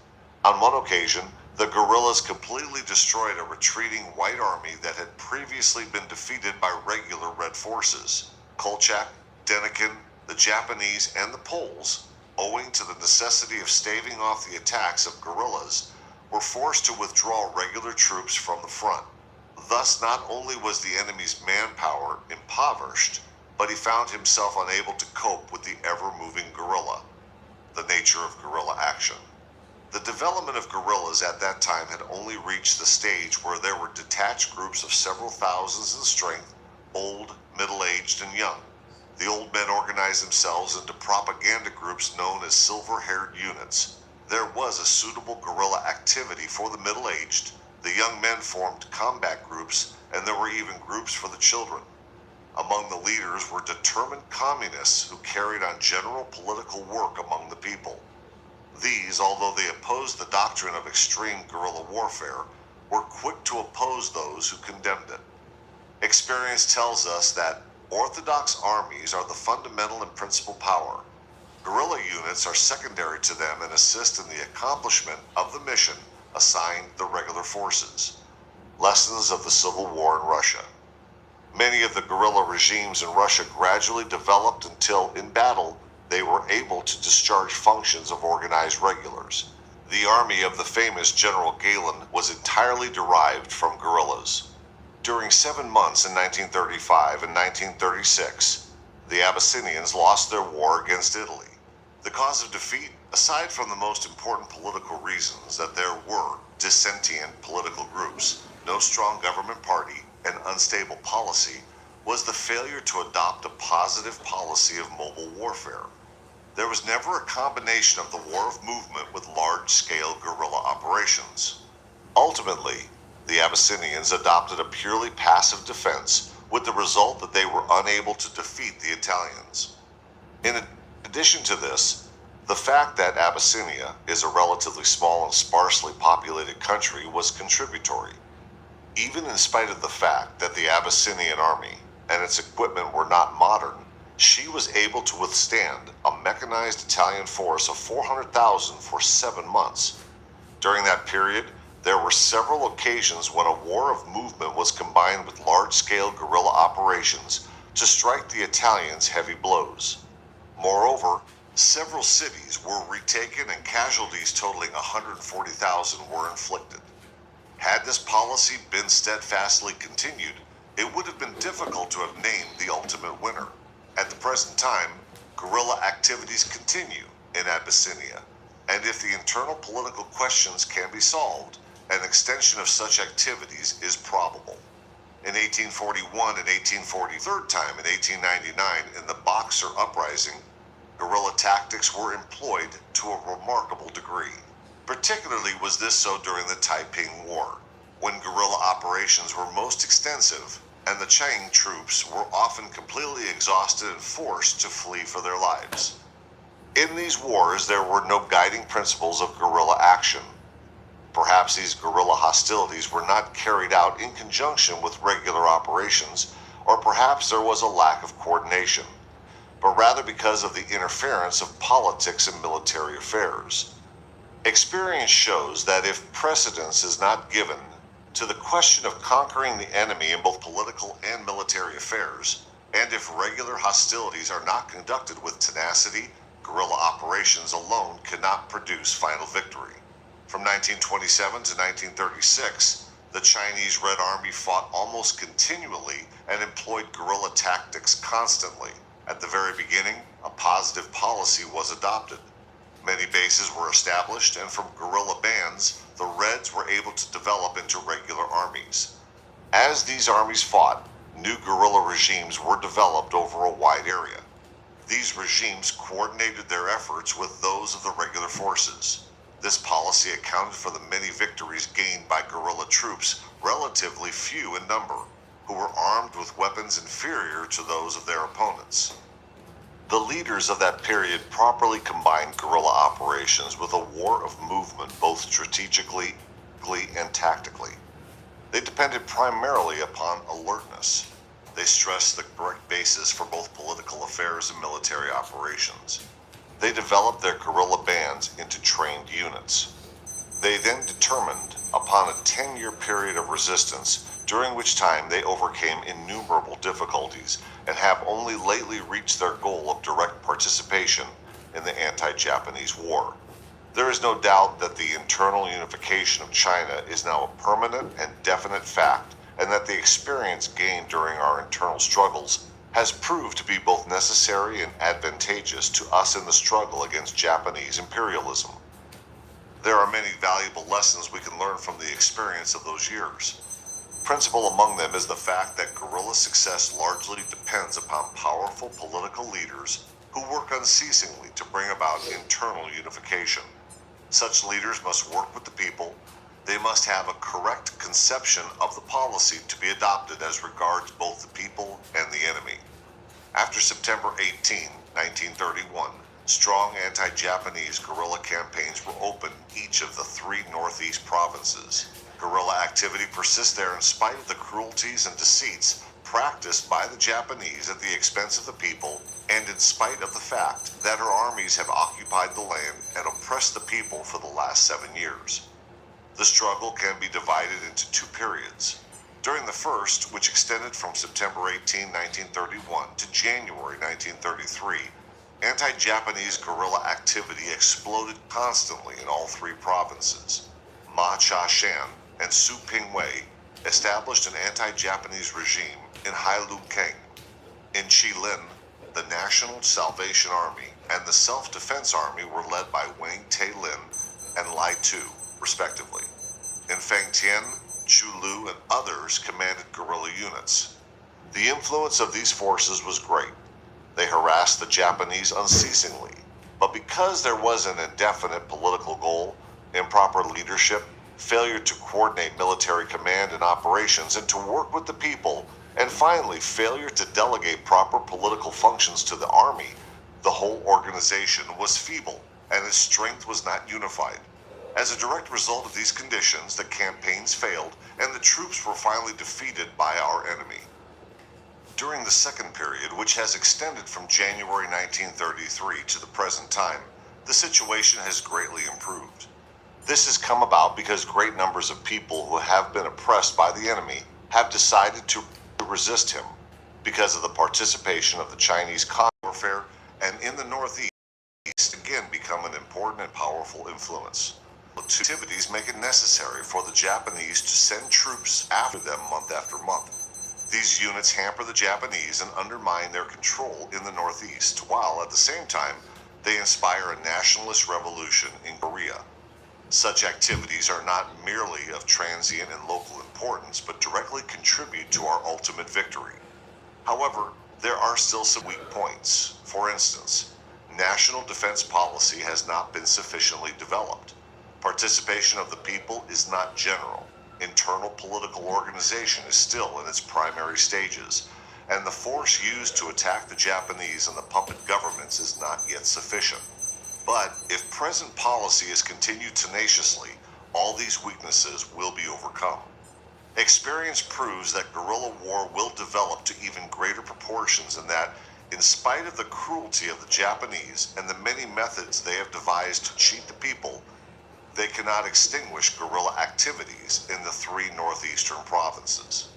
On one occasion, the guerrillas completely destroyed a retreating white army that had previously been defeated by regular red forces. Kolchak, Denikin, the Japanese, and the Poles, owing to the necessity of staving off the attacks of guerrillas, were forced to withdraw regular troops from the front. Thus, not only was the enemy's manpower impoverished, but he found himself unable to cope with the ever-moving guerrilla, the nature of guerrilla action. The development of guerrillas at that time had only reached the stage where there were detached groups of several thousands in strength, old, middle-aged, and young. The old men organized themselves into propaganda groups known as silver-haired units. There was a suitable guerrilla activity for the middle-aged. The young men formed combat groups, and there were even groups for the children. Among the leaders were determined communists who carried on general political work among the people. These, although they opposed the doctrine of extreme guerrilla warfare, were quick to oppose those who condemned it. Experience tells us that orthodox armies are the fundamental and principal power. Guerrilla units are secondary to them and assist in the accomplishment of the mission assigned the regular forces. Lessons of the Civil War in Russia. Many of the guerrilla regimes in Russia gradually developed until, in battle, they were able to discharge functions of organized regulars. The army of the famous General Galen was entirely derived from guerrillas. During 7 months in 1935 and 1936, the Abyssinians lost their war against Italy. The cause of defeat, aside from the most important political reasons that there were dissentient political groups, no strong government party, and unstable policy, was the failure to adopt a positive policy of mobile warfare. There was never a combination of the war of movement with large-scale guerrilla operations. Ultimately, the Abyssinians adopted a purely passive defense, with the result that they were unable to defeat the Italians. In addition to this, the fact that Abyssinia is a relatively small and sparsely populated country was contributory. Even in spite of the fact that the Abyssinian army and its equipment were not modern, she was able to withstand a mechanized Italian force of 400,000 for 7 months. During that period, there were several occasions when a war of movement was combined with large-scale guerrilla operations to strike the Italians heavy blows. Moreover, several cities were retaken and casualties totaling 140,000 were inflicted. Had this policy been steadfastly continued, it would have been difficult to have named the ultimate winner. At the present time, guerrilla activities continue in Abyssinia, and if the internal political questions can be solved, an extension of such activities is probable. In 1841 and 1840, third time in 1899 in the Boxer Uprising, guerrilla tactics were employed to a remarkable degree. Particularly was this so during the Taiping War, when guerrilla operations were most extensive and the Qing troops were often completely exhausted and forced to flee for their lives. In these wars, there were no guiding principles of guerrilla action. Perhaps these guerrilla hostilities were not carried out in conjunction with regular operations, or perhaps there was a lack of coordination, but rather because of the interference of politics in military affairs. Experience shows that if precedence is not given to the question of conquering the enemy in both political and military affairs, and if regular hostilities are not conducted with tenacity, guerrilla operations alone cannot produce final victory. From 1927 to 1936, the Chinese Red Army fought almost continually and employed guerrilla tactics constantly. At the very beginning, a positive policy was adopted. Many bases were established, and from guerrilla bands, the Reds were able to develop into regular armies. As these armies fought, new guerrilla regimes were developed over a wide area. These regimes coordinated their efforts with those of the regular forces. This policy accounted for the many victories gained by guerrilla troops, relatively few in number, who were armed with weapons inferior to those of their opponents. The leaders of that period properly combined guerrilla operations with a war of movement both strategically and tactically. They depended primarily upon alertness. They stressed the correct basis for both political affairs and military operations. They developed their guerrilla bands into trained units. They then determined upon a 10-year period of resistance, during which time they overcame innumerable difficulties and have only lately reached their goal of direct participation in the anti-Japanese war. There is no doubt that the internal unification of China is now a permanent and definite fact, and that the experience gained during our internal struggles has proved to be both necessary and advantageous to us in the struggle against Japanese imperialism. There are many valuable lessons we can learn from the experience of those years. Principal among them is the fact that guerrilla success largely depends upon powerful political leaders who work unceasingly to bring about internal unification. Such leaders must work with the people. They must have a correct conception of the policy to be adopted as regards both the people and the enemy. After September 18, 1931, strong anti-Japanese guerrilla campaigns were opened in each of the three northeast provinces. Guerrilla activity persists there in spite of the cruelties and deceits practiced by the Japanese at the expense of the people, and in spite of the fact that her armies have occupied the land and oppressed the people for the last 7 years. The struggle can be divided into two periods. During the first, which extended from September 18, 1931 to January 1933, anti-Japanese guerrilla activity exploded constantly in all three provinces. Ma Cha-shan and Su Ping-wei established an anti-Japanese regime in Heilongjiang. In Jilin, the National Salvation Army and the Self-Defense Army were led by Wang Tai-lin and Lai Tu, respectively. In Fangtian, Chu Lu and others commanded guerrilla units. The influence of these forces was great. They harassed the Japanese unceasingly, but because there was an indefinite political goal, improper leadership, failure to coordinate military command and operations and to work with the people, and finally failure to delegate proper political functions to the army, the whole organization was feeble and its strength was not unified. As a direct result of these conditions, the campaigns failed and the troops were finally defeated by our enemy. During the second period, which has extended from January 1933 to the present time, the situation has greatly improved. This has come about because great numbers of people who have been oppressed by the enemy have decided to resist him because of the participation of the Chinese warfare, and in the Northeast again become an important and powerful influence. Activities make it necessary for the Japanese to send troops after them month after month. These units hamper the Japanese and undermine their control in the Northeast, while at the same time they inspire a nationalist revolution in Guerrilla. Such activities are not merely of transient and local importance, but directly contribute to our ultimate victory. However, there are still some weak points. For instance, national defense policy has not been sufficiently developed. Participation of the people is not general. Internal political organization is still in its primary stages, and the force used to attack the Japanese and the puppet governments is not yet sufficient. But if present policy is continued tenaciously, all these weaknesses will be overcome. Experience proves that guerrilla war will develop to even greater proportions, and that, in spite of the cruelty of the Japanese and the many methods they have devised to cheat the people, they cannot extinguish guerrilla activities in the three northeastern provinces.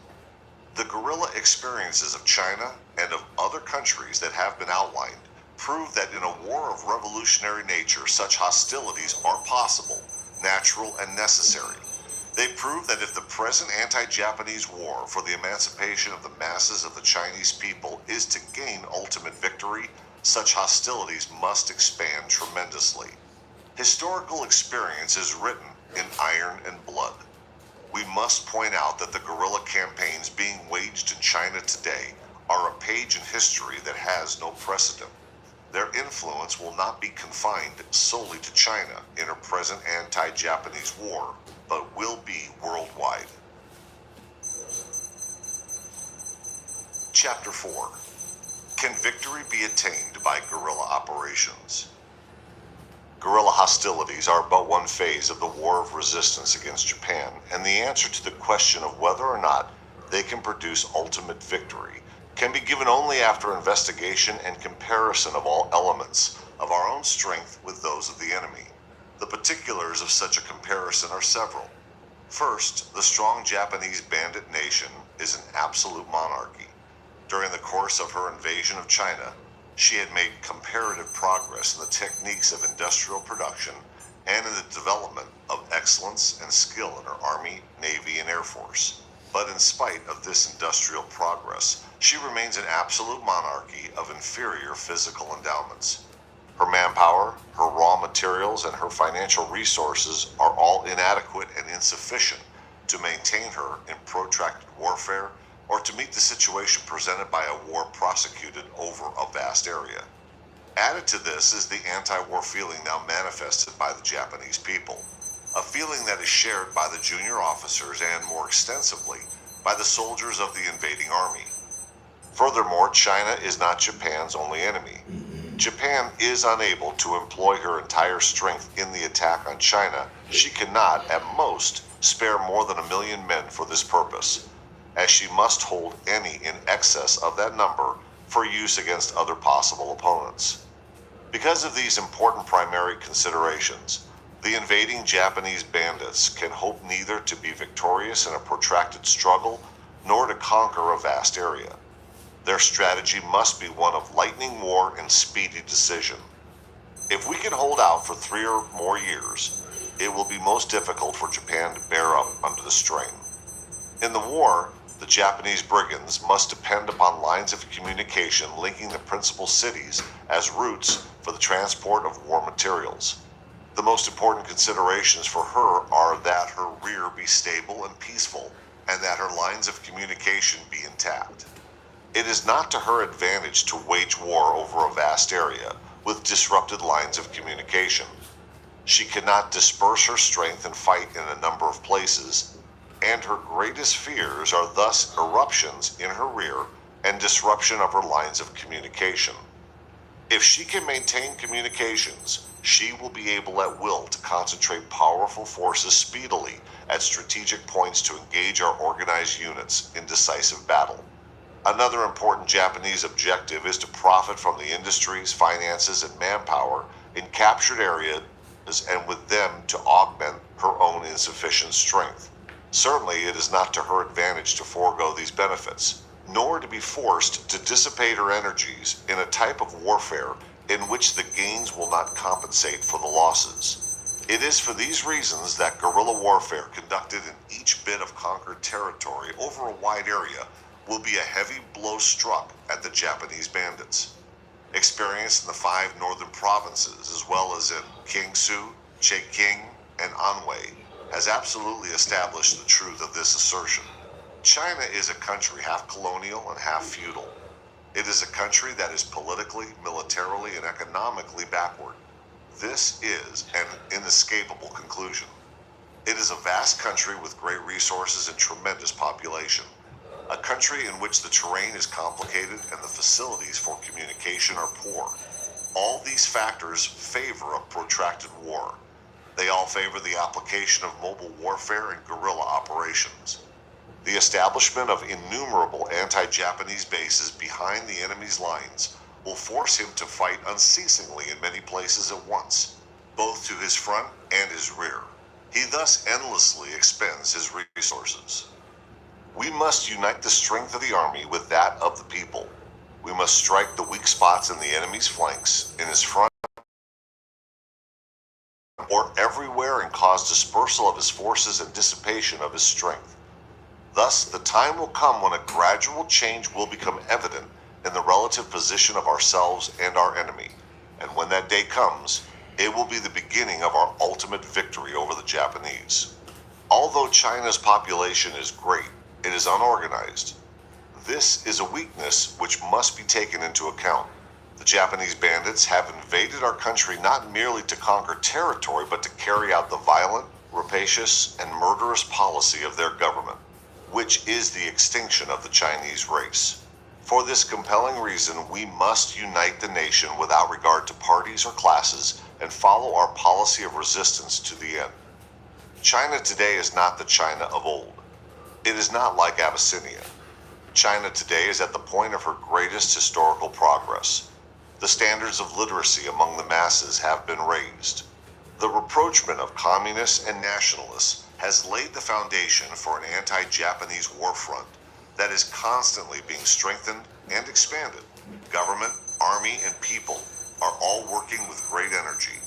The guerrilla experiences of China and of other countries that have been outlined prove that in a war of revolutionary nature, such hostilities are possible, natural, and necessary. They prove that if the present anti-Japanese war for the emancipation of the masses of the Chinese people is to gain ultimate victory, such hostilities must expand tremendously. Historical experience is written in iron and blood. We must point out that the guerrilla campaigns being waged in China today are a page in history that has no precedent. Their influence will not be confined solely to China in her present anti-Japanese war, but will be worldwide. Chapter 4. Can victory be attained by guerrilla operations? Guerrilla hostilities are but one phase of the war of resistance against Japan, and the answer to the question of whether or not they can produce ultimate victory can be given only after investigation and comparison of all elements of our own strength with those of the enemy. The particulars of such a comparison are several. First, the strong Japanese bandit nation is an absolute monarchy. During the course of her invasion of China, she had made comparative progress in the techniques of industrial production and in the development of excellence and skill in her army, navy, and air force. But in spite of this industrial progress, she remains an absolute monarchy of inferior physical endowments. Her manpower, her raw materials, and her financial resources are all inadequate and insufficient to maintain her in protracted warfare, or to meet the situation presented by a war prosecuted over a vast area. Added to this is the anti-war feeling now manifested by the Japanese people, a feeling that is shared by the junior officers and, more extensively, by the soldiers of the invading army. Furthermore, China is not Japan's only enemy. Japan is unable to employ her entire strength in the attack on China. She cannot, at most, spare more than 1 million men for this purpose, as she must hold any in excess of that number for use against other possible opponents. Because of these important primary considerations, the invading Japanese bandits can hope neither to be victorious in a protracted struggle nor to conquer a vast area. Their strategy must be one of lightning war and speedy decision. If we can hold out for 3 or more years, it will be most difficult for Japan to bear up under the strain. In the war, the Japanese brigands must depend upon lines of communication linking the principal cities as routes for the transport of war materials. The most important considerations for her are that her rear be stable and peaceful, and that her lines of communication be intact. It is not to her advantage to wage war over a vast area with disrupted lines of communication. She cannot disperse her strength and fight in a number of places, and her greatest fears are thus eruptions in her rear and disruption of her lines of communication. If she can maintain communications, she will be able at will to concentrate powerful forces speedily at strategic points to engage our organized units in decisive battle. Another important Japanese objective is to profit from the industries, finances, and manpower in captured areas and with them to augment her own insufficient strength. Certainly, it is not to her advantage to forego these benefits, nor to be forced to dissipate her energies in a type of warfare in which the gains will not compensate for the losses. It is for these reasons that guerrilla warfare conducted in each bit of conquered territory over a wide area will be a heavy blow struck at the Japanese bandits. Experience in the 5 northern provinces, as well as in Kiangsu, Cheking, and Anhui, has absolutely established the truth of this assertion. China is a country half colonial and half feudal. It is a country that is politically, militarily, and economically backward. This is an inescapable conclusion. It is a vast country with great resources and tremendous population. A country in which the terrain is complicated and the facilities for communication are poor. All these factors favor a protracted war. They all favor the application of mobile warfare and guerrilla operations. The establishment of innumerable anti-Japanese bases behind the enemy's lines will force him to fight unceasingly in many places at once, both to his front and his rear. He thus endlessly expends his resources. We must unite the strength of the army with that of the people. We must strike the weak spots in the enemy's flanks, in his front, or everywhere, and cause dispersal of his forces and dissipation of his strength. Thus, the time will come when a gradual change will become evident in the relative position of ourselves and our enemy, and when that day comes, it will be the beginning of our ultimate victory over the Japanese. Although China's population is great, it is unorganized. This is a weakness which must be taken into account. The Japanese bandits have invaded our country not merely to conquer territory, but to carry out the violent, rapacious, and murderous policy of their government, which is the extinction of the Chinese race. For this compelling reason, we must unite the nation without regard to parties or classes and follow our policy of resistance to the end. China today is not the China of old. It is not like Abyssinia. China today is at the point of her greatest historical progress. The standards of literacy among the masses have been raised. The rapprochement of communists and nationalists has laid the foundation for an anti-Japanese war front that is constantly being strengthened and expanded. Government, army, and people are all working with great energy.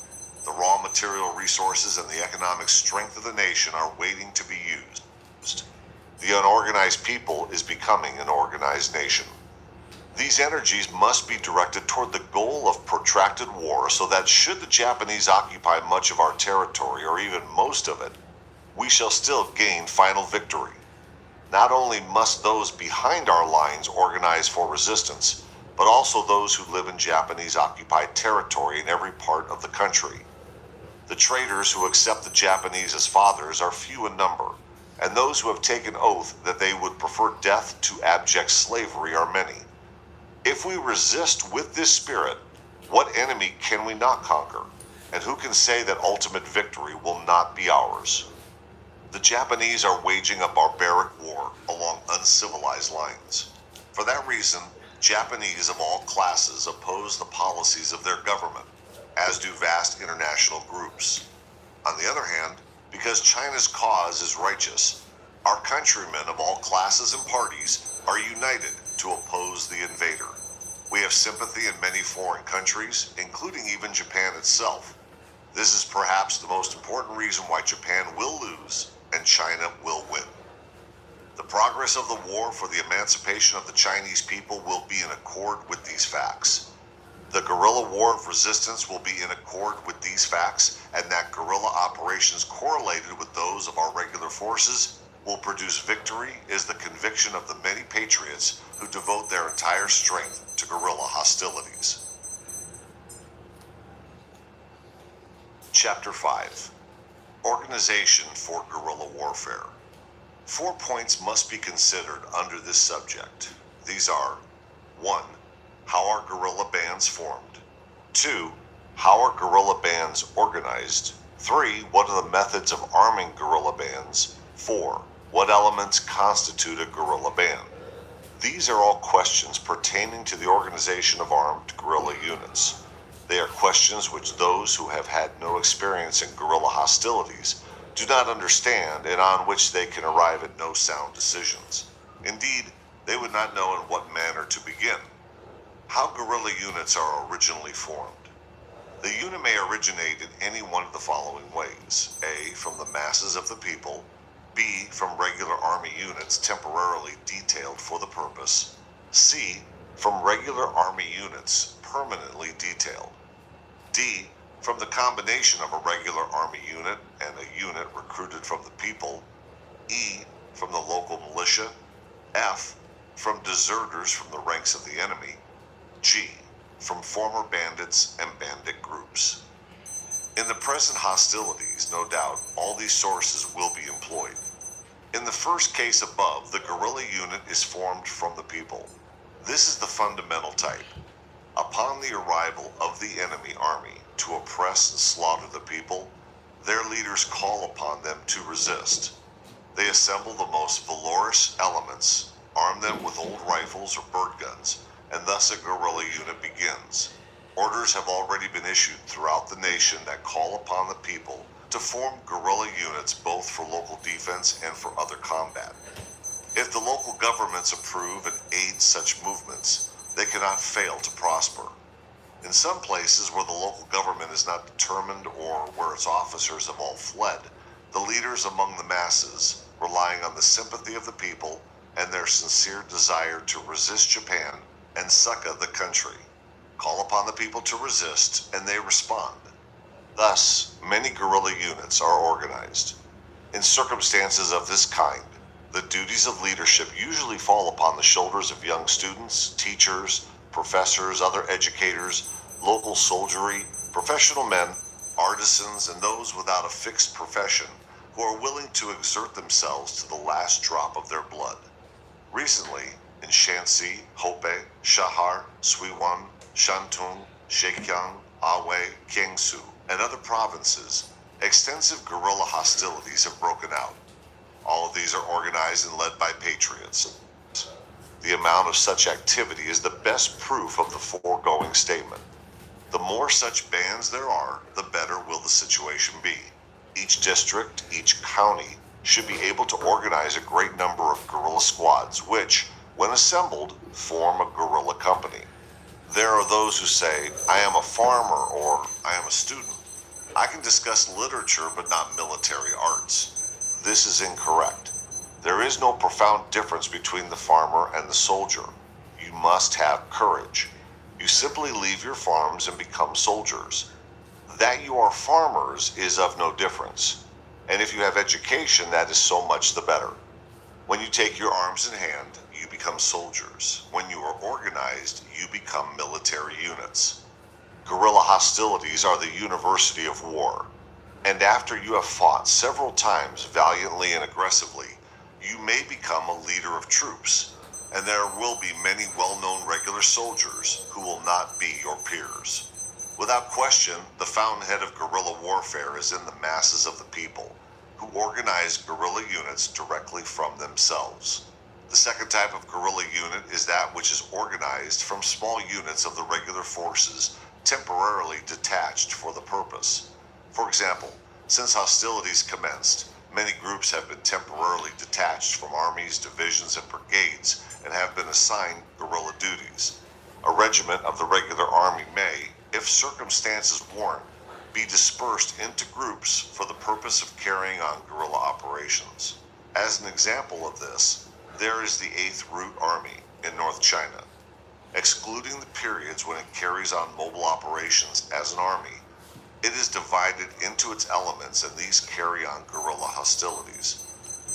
The raw material resources and the economic strength of the nation are waiting to be used. The unorganized people is becoming an organized nation. These energies must be directed toward the goal of protracted war, so that should the Japanese occupy much of our territory, or even most of it, we shall still gain final victory. Not only must those behind our lines organize for resistance, but also those who live in Japanese-occupied territory in every part of the country. The traitors who accept the Japanese as fathers are few in number, and those who have taken oath that they would prefer death to abject slavery are many. If we resist with this spirit, what enemy can we not conquer? And who can say that ultimate victory will not be ours? The Japanese are waging a barbaric war along uncivilized lines. For that reason, Japanese of all classes oppose the policies of their government, as do vast international groups. On the other hand, because China's cause is righteous, our countrymen of all classes and parties are united to oppose the invader. We have sympathy in many foreign countries, including even Japan itself. This is perhaps the most important reason why Japan will lose and China will win. The progress of the war for the emancipation of the Chinese people will be in accord with these facts. The guerrilla war of resistance will be in accord with these facts, and that guerrilla operations correlated with those of our regular forces will produce victory is the conviction of the many patriots who devote their entire strength to guerrilla hostilities. Chapter 5. Organization for Guerrilla Warfare. 4 points must be considered under this subject. These are: 1. How are guerrilla bands formed? 2. How are guerrilla bands organized? 3. What are the methods of arming guerrilla bands? 4. What elements constitute a guerrilla band? These are all questions pertaining to the organization of armed guerrilla units. They are questions which those who have had no experience in guerrilla hostilities do not understand, and on which they can arrive at no sound decisions. Indeed, they would not know in what manner to begin. How guerrilla units are originally formed. The unit may originate in any one of the following ways: A. From the masses of the people. B. From regular army units temporarily detailed for the purpose. C. From regular army units permanently detailed. D. From the combination of a regular army unit and a unit recruited from the people. E. From the local militia. F. From deserters from the ranks of the enemy. G. From former bandits and bandit groups. In the present hostilities, no doubt, all these sources will be employed. In the first case above, the guerrilla unit is formed from the people. This is the fundamental type. Upon the arrival of the enemy army to oppress and slaughter the people, their leaders call upon them to resist. They assemble the most valorous elements, arm them with old rifles or bird guns, and thus a guerrilla unit begins. Orders have already been issued throughout the nation that call upon the people to form guerrilla units both for local defense and for other combat. If the local governments approve and aid such movements, they cannot fail to prosper. In some places where the local government is not determined or where its officers have all fled, the leaders among the masses, relying on the sympathy of the people and their sincere desire to resist Japan and succor the country, call upon the people to resist, and they respond. Thus, many guerrilla units are organized. In circumstances of this kind, the duties of leadership usually fall upon the shoulders of young students, teachers, professors, other educators, local soldiery, professional men, artisans, and those without a fixed profession who are willing to exert themselves to the last drop of their blood. Recently, in Shanxi, Hebei, Shahar, Suiwan, Shantung, Zhejiang, Anhui, Jiangsu, and other provinces, extensive guerrilla hostilities have broken out. All of these are organized and led by patriots. The amount of such activity is the best proof of the foregoing statement. The more such bands there are, the better will the situation be. Each district, each county, should be able to organize a great number of guerrilla squads, which, when assembled, form a guerrilla company. There are those who say, I am a farmer, or I am a student. I can discuss literature but not military arts. This is incorrect. There is no profound difference between the farmer and the soldier. You must have courage. You simply leave your farms and become soldiers. That you are farmers is of no difference. And if you have education, that is so much the better. When you take your arms in hand, you become soldiers. When you are organized, you become military units. Guerrilla hostilities are the university of war. And after you have fought several times valiantly and aggressively, you may become a leader of troops, and there will be many well-known regular soldiers who will not be your peers. Without question, the fountainhead of guerrilla warfare is in the masses of the people, who organize guerrilla units directly from themselves. The second type of guerrilla unit is that which is organized from small units of the regular forces temporarily detached for the purpose. For example, since hostilities commenced, many groups have been temporarily detached from armies, divisions, and brigades and have been assigned guerrilla duties. A regiment of the regular army may, if circumstances warrant, be dispersed into groups for the purpose of carrying on guerrilla operations. As an example of this, there is the 8th Route Army in North China. Excluding the periods when it carries on mobile operations as an army, it is divided into its elements, and these carry on guerrilla hostilities.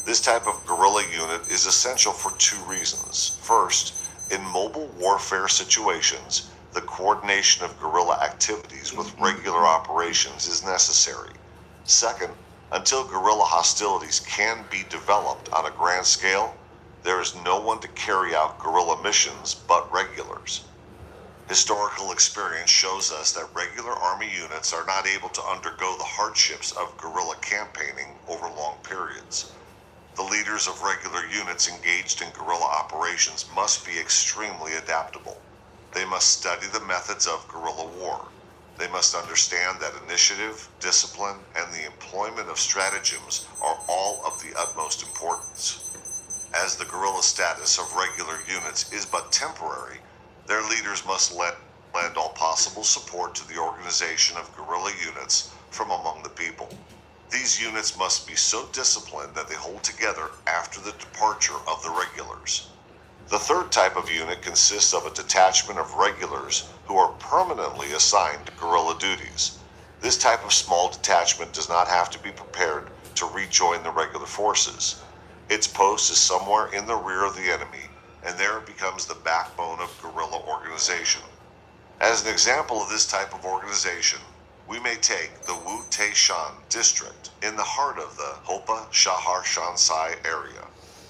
This type of guerrilla unit is essential for two reasons. First, in mobile warfare situations, the coordination of guerrilla activities with regular operations is necessary. Second, until guerrilla hostilities can be developed on a grand scale, there is no one to carry out guerrilla missions but regulars. Historical experience shows us that regular army units are not able to undergo the hardships of guerrilla campaigning over long periods. The leaders of regular units engaged in guerrilla operations must be extremely adaptable. They must study the methods of guerrilla war. They must understand that initiative, discipline, and the employment of stratagems are all of the utmost importance. As the guerrilla status of regular units is but temporary, their leaders must lend all possible support to the organization of guerrilla units from among the people. These units must be so disciplined that they hold together after the departure of the regulars. The third type of unit consists of a detachment of regulars who are permanently assigned to guerrilla duties. This type of small detachment does not have to be prepared to rejoin the regular forces. Its post is somewhere in the rear of the enemy, and there it becomes the backbone of guerrilla organization. As an example of this type of organization, we may take the Wu Taishan district in the heart of the Hopa Shahar Shansai area.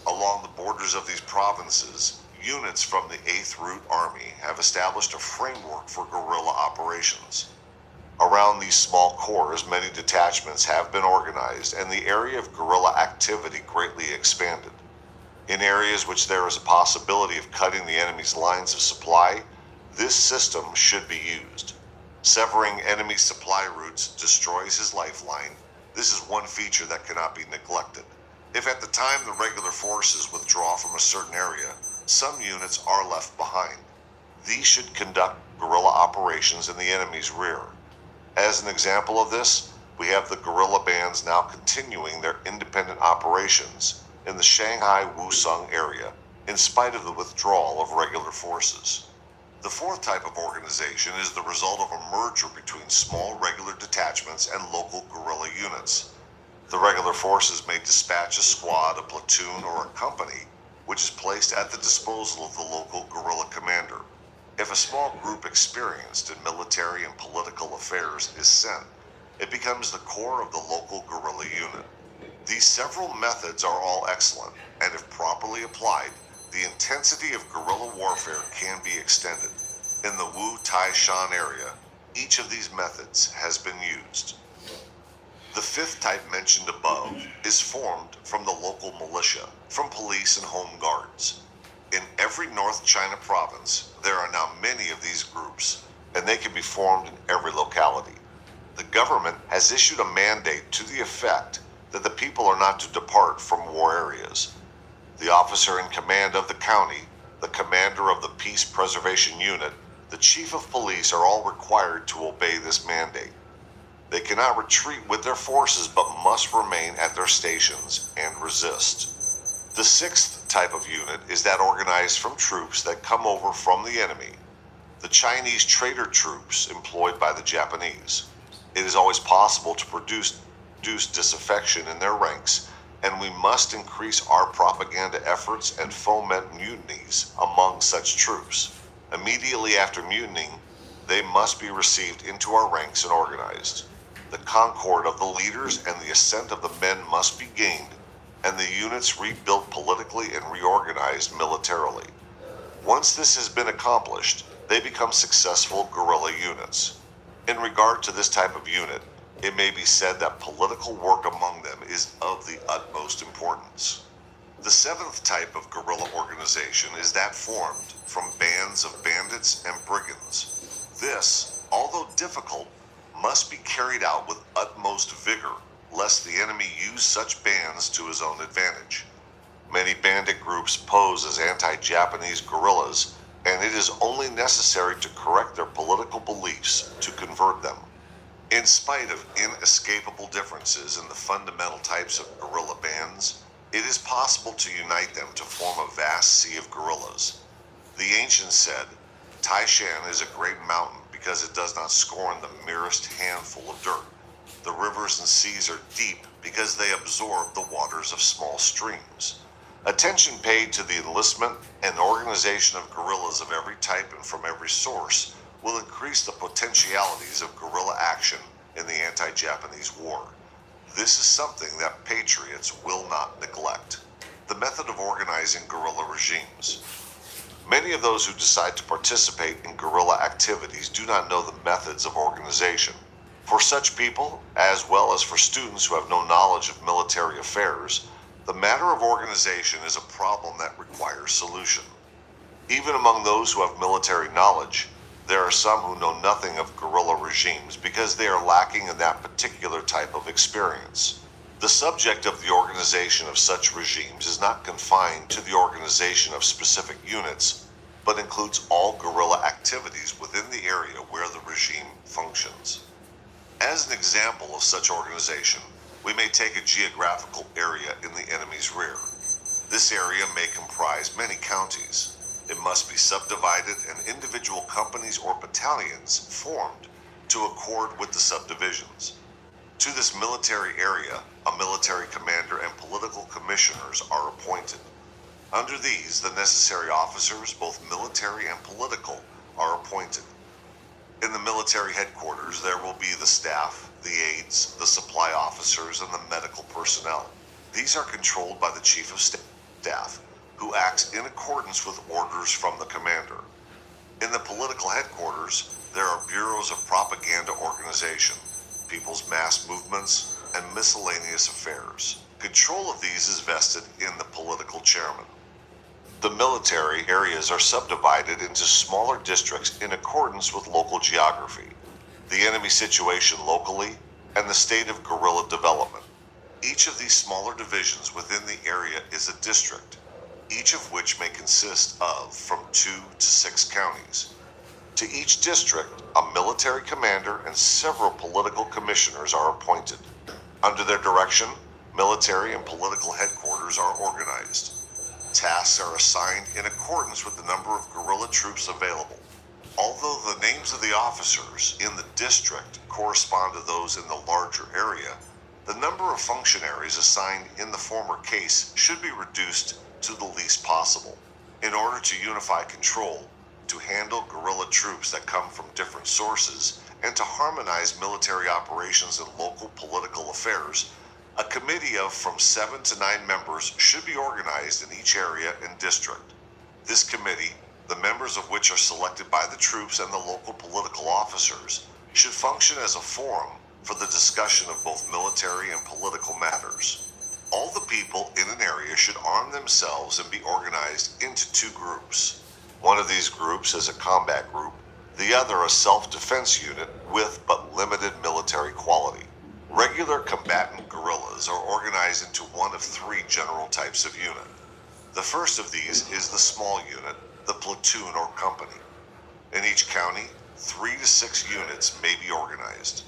Along the borders of these provinces, units from the 8th Route Army have established a framework for guerrilla operations. Around these small corps, many detachments have been organized, and the area of guerrilla activity greatly expanded. In areas which there is a possibility of cutting the enemy's lines of supply, this system should be used. Severing enemy supply routes destroys his lifeline. This is one feature that cannot be neglected. If at the time the regular forces withdraw from a certain area, some units are left behind. These should conduct guerrilla operations in the enemy's rear. As an example of this, we have the guerrilla bands now continuing their independent operations in the Shanghai Wusong area, in spite of the withdrawal of regular forces. The fourth type of organization is the result of a merger between small regular detachments and local guerrilla units. The regular forces may dispatch a squad, a platoon, or a company, which is placed at the disposal of the local guerrilla commander. If a small group experienced in military and political affairs is sent, it becomes the core of the local guerrilla unit. These several methods are all excellent, and if properly applied, the intensity of guerrilla warfare can be extended. In the Wu Taishan area, each of these methods has been used. The fifth type mentioned above is formed from the local militia, from police and home guards. In every North China province, there are now many of these groups, and they can be formed in every locality. The government has issued a mandate to the effect that the people are not to depart from war areas. The officer in command of the county, the commander of the Peace Preservation Unit, the chief of police are all required to obey this mandate. They cannot retreat with their forces but must remain at their stations and resist. The sixth type of unit is that organized from troops that come over from the enemy, the Chinese trader troops employed by the Japanese. It is always possible to produce produce disaffection in their ranks, and we must increase our propaganda efforts and foment mutinies among such troops. Immediately after mutinying, they must be received into our ranks and organized. The concord of the leaders and the assent of the men must be gained, and the units rebuilt politically and reorganized militarily. Once this has been accomplished, they become successful guerrilla units. In regard to this type of unit, it may be said that political work among them is of the utmost importance. The seventh type of guerrilla organization is that formed from bands of bandits and brigands. This, although difficult, must be carried out with utmost vigor, lest the enemy use such bands to his own advantage. Many bandit groups pose as anti-Japanese guerrillas, and it is only necessary to correct their political beliefs to convert them. In spite of inescapable differences in the fundamental types of guerrilla bands, it is possible to unite them to form a vast sea of guerrillas. The ancients said, Taishan is a great mountain because it does not scorn the merest handful of dirt. The rivers and seas are deep because they absorb the waters of small streams. Attention paid to the enlistment and organization of guerrillas of every type and from every source will increase the potentialities of guerrilla action in the anti-Japanese war. This is something that patriots will not neglect. The method of organizing guerrilla regimes. Many of those who decide to participate in guerrilla activities do not know the methods of organization. For such people, as well as for students who have no knowledge of military affairs, the matter of organization is a problem that requires solution. Even among those who have military knowledge, there are some who know nothing of guerrilla regimes because they are lacking in that particular type of experience. The subject of the organization of such regimes is not confined to the organization of specific units, but includes all guerrilla activities within the area where the regime functions. As an example of such organization, we may take a geographical area in the enemy's rear. This area may comprise many counties. It must be subdivided and individual companies or battalions formed to accord with the subdivisions. To this military area, a military commander and political commissioners are appointed. Under these, the necessary officers, both military and political, are appointed. In the military headquarters, there will be the staff, the aides, the supply officers, and the medical personnel. These are controlled by the chief of staff, who acts in accordance with orders from the commander. In the political headquarters, there are bureaus of propaganda organization, people's mass movements, and miscellaneous affairs. Control of these is vested in the political chairman. The military areas are subdivided into smaller districts in accordance with local geography, the enemy situation locally, and the state of guerrilla development. Each of these smaller divisions within the area is a district, each of which may consist of from 2 to 6 counties. To each district, a military commander and several political commissioners are appointed. Under their direction, military and political headquarters are organized. Tasks are assigned in accordance with the number of guerrilla troops available. Although the names of the officers in the district correspond to those in the larger area, the number of functionaries assigned in the former case should be reduced to the least possible in order to unify control, to handle guerrilla troops that come from different sources, and to harmonize military operations and local political affairs. A committee of from 7 to 9 members should be organized in each area and district. This committee, the members of which are selected by the troops and the local political officers, should function as a forum for the discussion of both military and political matters. All the people in an area should arm themselves and be organized into 2 groups. One of these groups is a combat group, the other a self-defense unit with but limited military quality. Regular combatant guerrillas are organized into one of 3 general types of unit. The first of these is the small unit, the platoon or company. In each county, 3 to 6 units may be organized.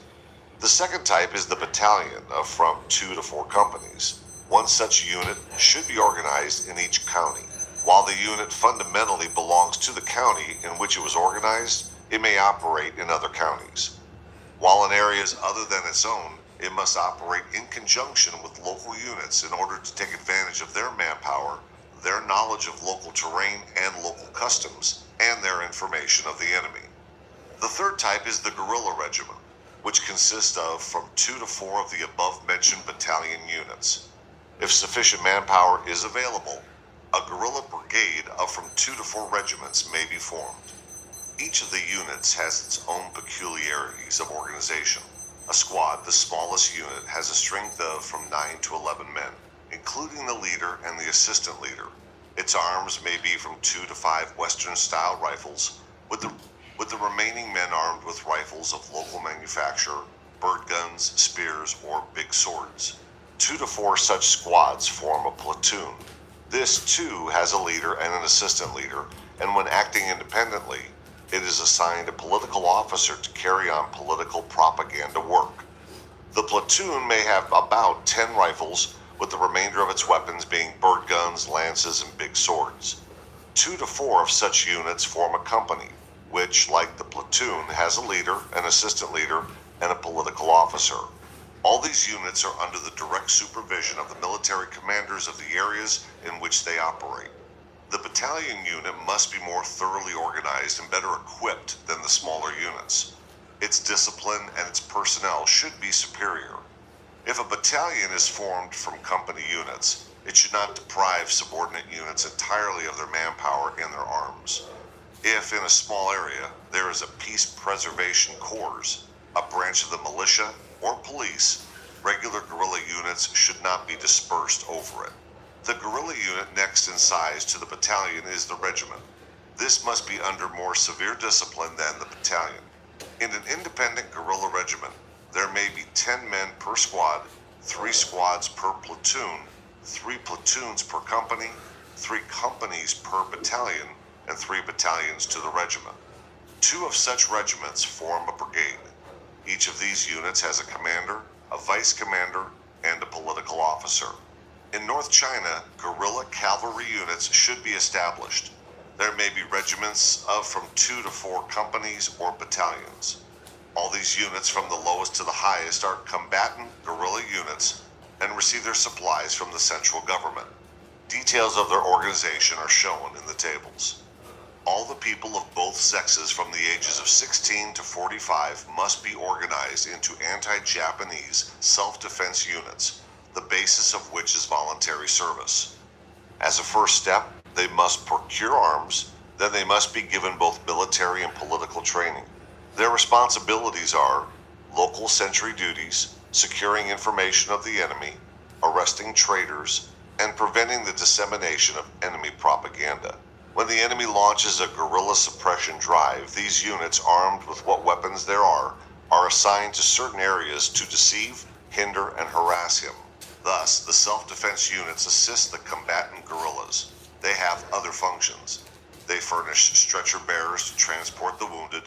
The second type is the battalion of from 2 to 4 companies. One such unit should be organized in each county. While the unit fundamentally belongs to the county in which it was organized, it may operate in other counties. while in areas other than its own, it must operate in conjunction with local units in order to take advantage of their manpower, their knowledge of local terrain and local customs, and their information of the enemy. The third type is the guerrilla regiment, which consists of from 2 to 4 of the above-mentioned battalion units. If sufficient manpower is available, a guerrilla brigade of from 2 to 4 regiments may be formed. Each of the units has its own peculiarities of organization. A squad, the smallest unit, has a strength of from 9 to 11 men, including the leader and the assistant leader. Its arms may be from 2 to 5 Western-style rifles, with the remaining men armed with rifles of local manufacture, bird guns, spears, or big swords. 2 to 4 such squads form a platoon. This, too, has a leader and an assistant leader, and when acting independently, it is assigned a political officer to carry on political propaganda work. The platoon may have about 10 rifles, with the remainder of its weapons being bird guns, lances, and big swords. 2 to 4 of such units form a company, which, like the platoon, has a leader, an assistant leader, and a political officer. All these units are under the direct supervision of the military commanders of the areas in which they operate. The battalion unit must be more thoroughly organized and better equipped than the smaller units. Its discipline and its personnel should be superior. If a battalion is formed from company units, it should not deprive subordinate units entirely of their manpower and their arms. If in a small area there is a peace preservation corps, a branch of the militia, or police, regular guerrilla units should not be dispersed over it. The guerrilla unit next in size to the battalion is the regiment. This must be under more severe discipline than the battalion. In an independent guerrilla regiment, there may be 10 men per squad, 3 squads per platoon, 3 platoons per company, 3 companies per battalion, and 3 battalions to the regiment. 2 of such regiments form a brigade. Each of these units has a commander, a vice commander, and a political officer. In North China, guerrilla cavalry units should be established. There may be regiments of from 2 to 4 companies or battalions. All these units from the lowest to the highest are combatant guerrilla units and receive their supplies from the central government. Details of their organization are shown in the tables. All the people of both sexes from the ages of 16 to 45 must be organized into anti-Japanese self-defense units, the basis of which is voluntary service. As a first step, they must procure arms, then they must be given both military and political training. Their responsibilities are local sentry duties, securing information of the enemy, arresting traitors, and preventing the dissemination of enemy propaganda. When the enemy launches a guerrilla suppression drive, these units, armed with what weapons there are assigned to certain areas to deceive, hinder, and harass him. Thus, the self-defense units assist the combatant guerrillas. They have other functions. They furnish stretcher bearers to transport the wounded,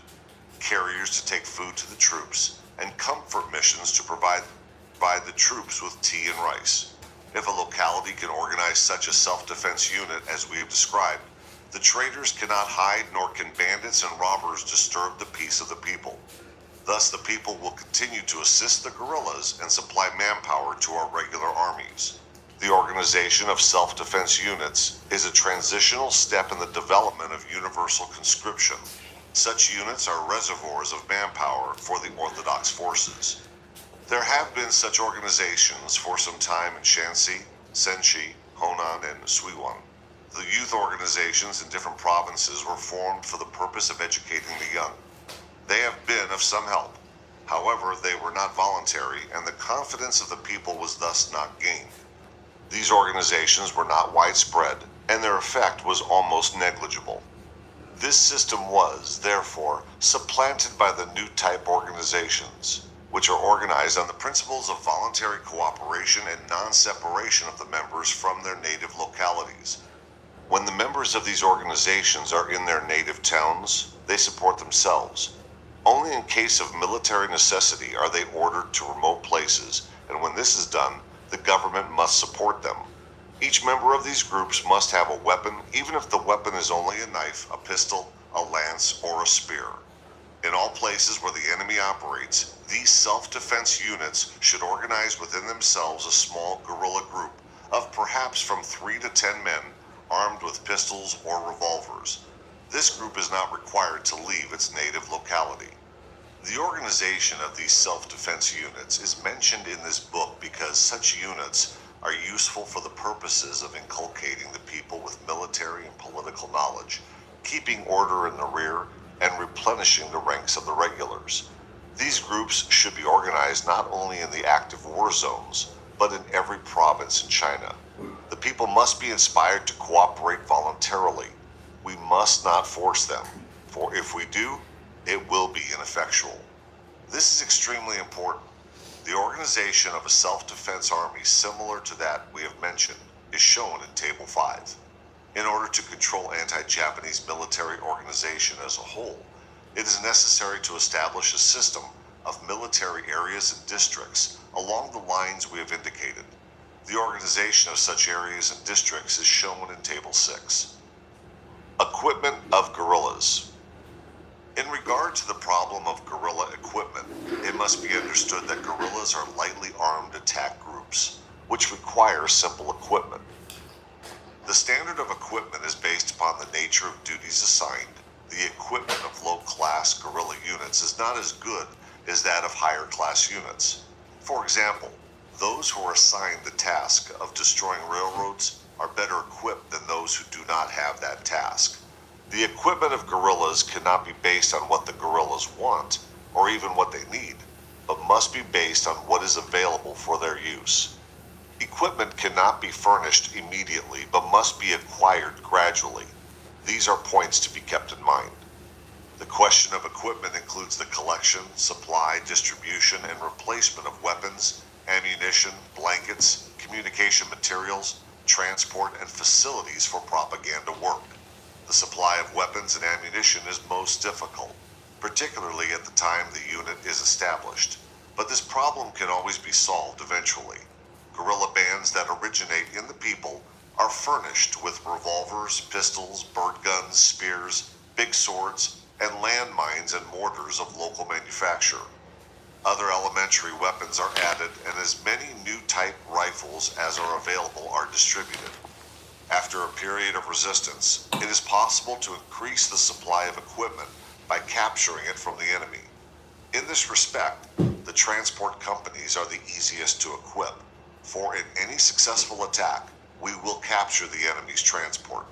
carriers to take food to the troops, and comfort missions to provide the troops with tea and rice. If a locality can organize such a self-defense unit as we have described, the traitors cannot hide, nor can bandits and robbers disturb the peace of the people. Thus, the people will continue to assist the guerrillas and supply manpower to our regular armies. The organization of self-defense units is a transitional step in the development of universal conscription. Such units are reservoirs of manpower for the orthodox forces. There have been such organizations for some time in Shanxi, Senshi, Honan, and Suiwon. The youth organizations in different provinces were formed for the purpose of educating the young. They have been of some help. However, they were not voluntary, and the confidence of the people was thus not gained. These organizations were not widespread, and their effect was almost negligible. This system was, therefore, supplanted by the new type organizations, which are organized on the principles of voluntary cooperation and non-separation of the members from their native localities. When the members of these organizations are in their native towns, they support themselves. Only in case of military necessity are they ordered to remote places, and when this is done, the government must support them. Each member of these groups must have a weapon, even if the weapon is only a knife, a pistol, a lance, or a spear. In all places where the enemy operates, these self-defense units should organize within themselves a small guerrilla group of perhaps from 3 to 10 men armed with pistols or revolvers. This group is not required to leave its native locality. The organization of these self-defense units is mentioned in this book because such units are useful for the purposes of inculcating the people with military and political knowledge, keeping order in the rear, and replenishing the ranks of the regulars. These groups should be organized not only in the active war zones, but in every province in China. The people must be inspired to cooperate voluntarily. We must not force them, for if we do, it will be ineffectual. This is extremely important. The organization of a self-defense army similar to that we have mentioned is shown in Table 5. In order to control anti-Japanese military organization as a whole, it is necessary to establish a system of military areas and districts along the lines we have indicated. The organization of such areas and districts is shown in Table 6. Equipment of guerrillas. In regard to the problem of guerrilla equipment, it must be understood that guerrillas are lightly armed attack groups, which require simple equipment. The standard of equipment is based upon the nature of duties assigned. The equipment of low-class guerrilla units is not as good as that of higher-class units. For example, those who are assigned the task of destroying railroads are better equipped than those who do not have that task. The equipment of guerrillas cannot be based on what the guerrillas want, or even what they need, but must be based on what is available for their use. Equipment cannot be furnished immediately, but must be acquired gradually. These are points to be kept in mind. The question of equipment includes the collection, supply, distribution, and replacement of weapons, ammunition, blankets, communication materials, transport, and facilities for propaganda work. The supply of weapons and ammunition is most difficult, particularly at the time the unit is established, but this problem can always be solved eventually. Guerrilla bands that originate in the people are furnished with revolvers, pistols, bird guns, spears, big swords, and landmines and mortars of local manufacture. Other elementary weapons are added, and as many new type rifles as are available are distributed. After a period of resistance, it is possible to increase the supply of equipment by capturing it from the enemy. In this respect, the transport companies are the easiest to equip, for in any successful attack, we will capture the enemy's transport.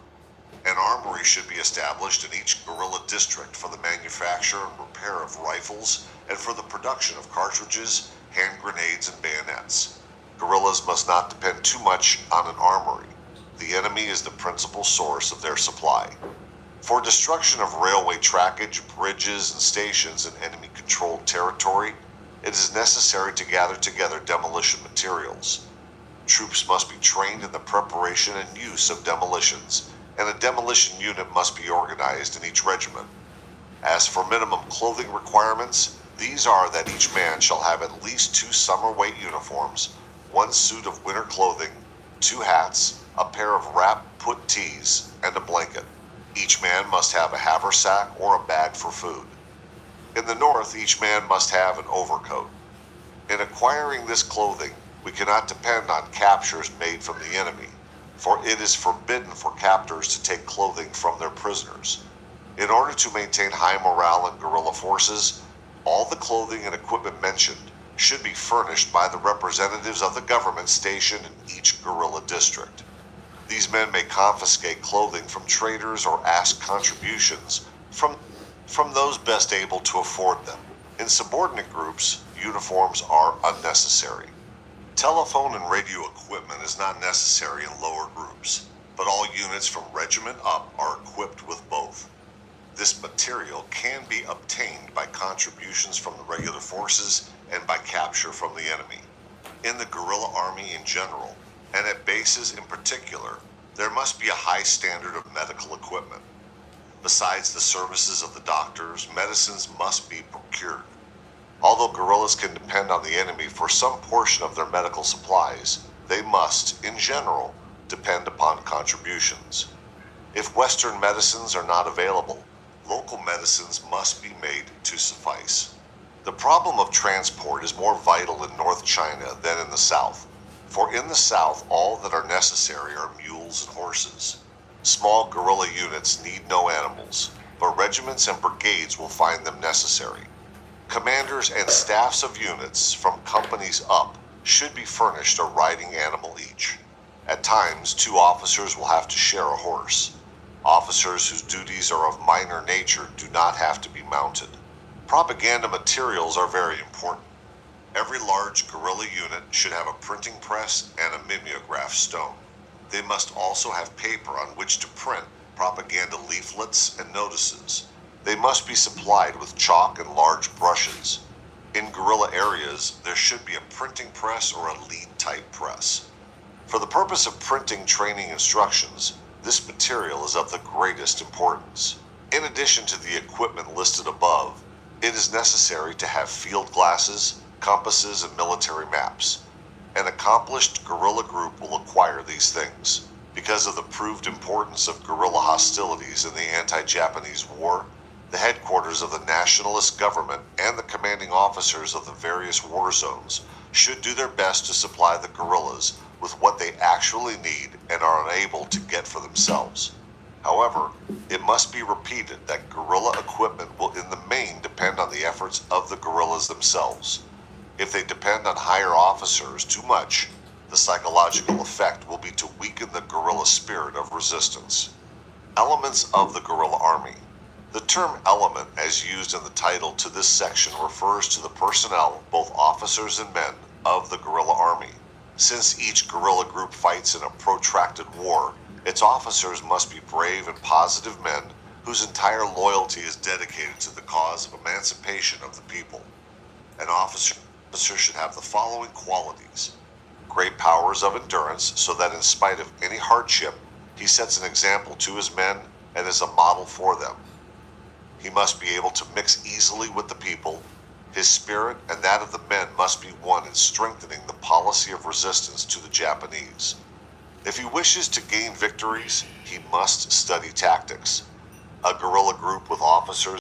An armory should be established in each guerrilla district for the manufacture and repair of rifles and for the production of cartridges, hand grenades, and bayonets. Guerrillas must not depend too much on an armory. The enemy is the principal source of their supply. For destruction of railway trackage, bridges, and stations in enemy-controlled territory, it is necessary to gather together demolition materials. Troops must be trained in the preparation and use of demolitions, and a demolition unit must be organized in each regiment. As for minimum clothing requirements, these are that each man shall have at least 2 summer weight uniforms, 1 suit of winter clothing, 2 hats, a pair of wrap puttees, and a blanket. Each man must have a haversack or a bag for food. In the north, each man must have an overcoat. In acquiring this clothing, we cannot depend on captures made from the enemy, for it is forbidden for captors to take clothing from their prisoners. In order to maintain high morale in guerrilla forces, all the clothing and equipment mentioned should be furnished by the representatives of the government stationed in each guerrilla district. These men may confiscate clothing from traders or ask contributions from those best able to afford them. In subordinate groups, uniforms are unnecessary. Telephone and radio equipment is not necessary in lower groups, but all units from regiment up are equipped with both. This material can be obtained by contributions from the regular forces and by capture from the enemy. In the guerrilla army in general, and at bases in particular, there must be a high standard of medical equipment. Besides the services of the doctors, medicines must be procured. Although guerrillas can depend on the enemy for some portion of their medical supplies, they must, in general, depend upon contributions. If Western medicines are not available, Local medicines must be made to suffice. The problem of transport is more vital in North China than in the South, for in the South all that are necessary are mules and horses. Small guerrilla units need no animals, but regiments and brigades will find them necessary. Commanders and staffs of units from companies up should be furnished a riding animal each. At times, two officers will have to share a horse. Officers whose duties are of minor nature do not have to be mounted. Propaganda materials are very important. Every large guerrilla unit should have a printing press and a mimeograph stone. They must also have paper on which to print propaganda leaflets and notices. They must be supplied with chalk and large brushes. In guerrilla areas, there should be a printing press or a lead-type press. For the purpose of printing training instructions, this material is of the greatest importance. In addition to the equipment listed above, it is necessary to have field glasses, compasses, and military maps. An accomplished guerrilla group will acquire these things. Because of the proved importance of guerrilla hostilities in the anti-Japanese war, the headquarters of the nationalist government and the commanding officers of the various war zones should do their best to supply the guerrillas with what they actually need and are unable to get for themselves. However, it must be repeated that guerrilla equipment will in the main depend on the efforts of the guerrillas themselves. If they depend on higher officers too much, the psychological effect will be to weaken the guerrilla spirit of resistance. Elements of the guerrilla army. The term element, as used in the title to this section, refers to the personnel, both officers and men, of the guerrilla army. Since each guerrilla group fights in a protracted war, its officers must be brave and positive men whose entire loyalty is dedicated to the cause of emancipation of the people. An officer should have the following qualities: great powers of endurance, so that in spite of any hardship, he sets an example to his men and is a model for them. He must be able to mix easily with the people. His spirit and that of the men must be one in strengthening the policy of resistance to the Japanese. If he wishes to gain victories, he must study tactics. A guerrilla group with officers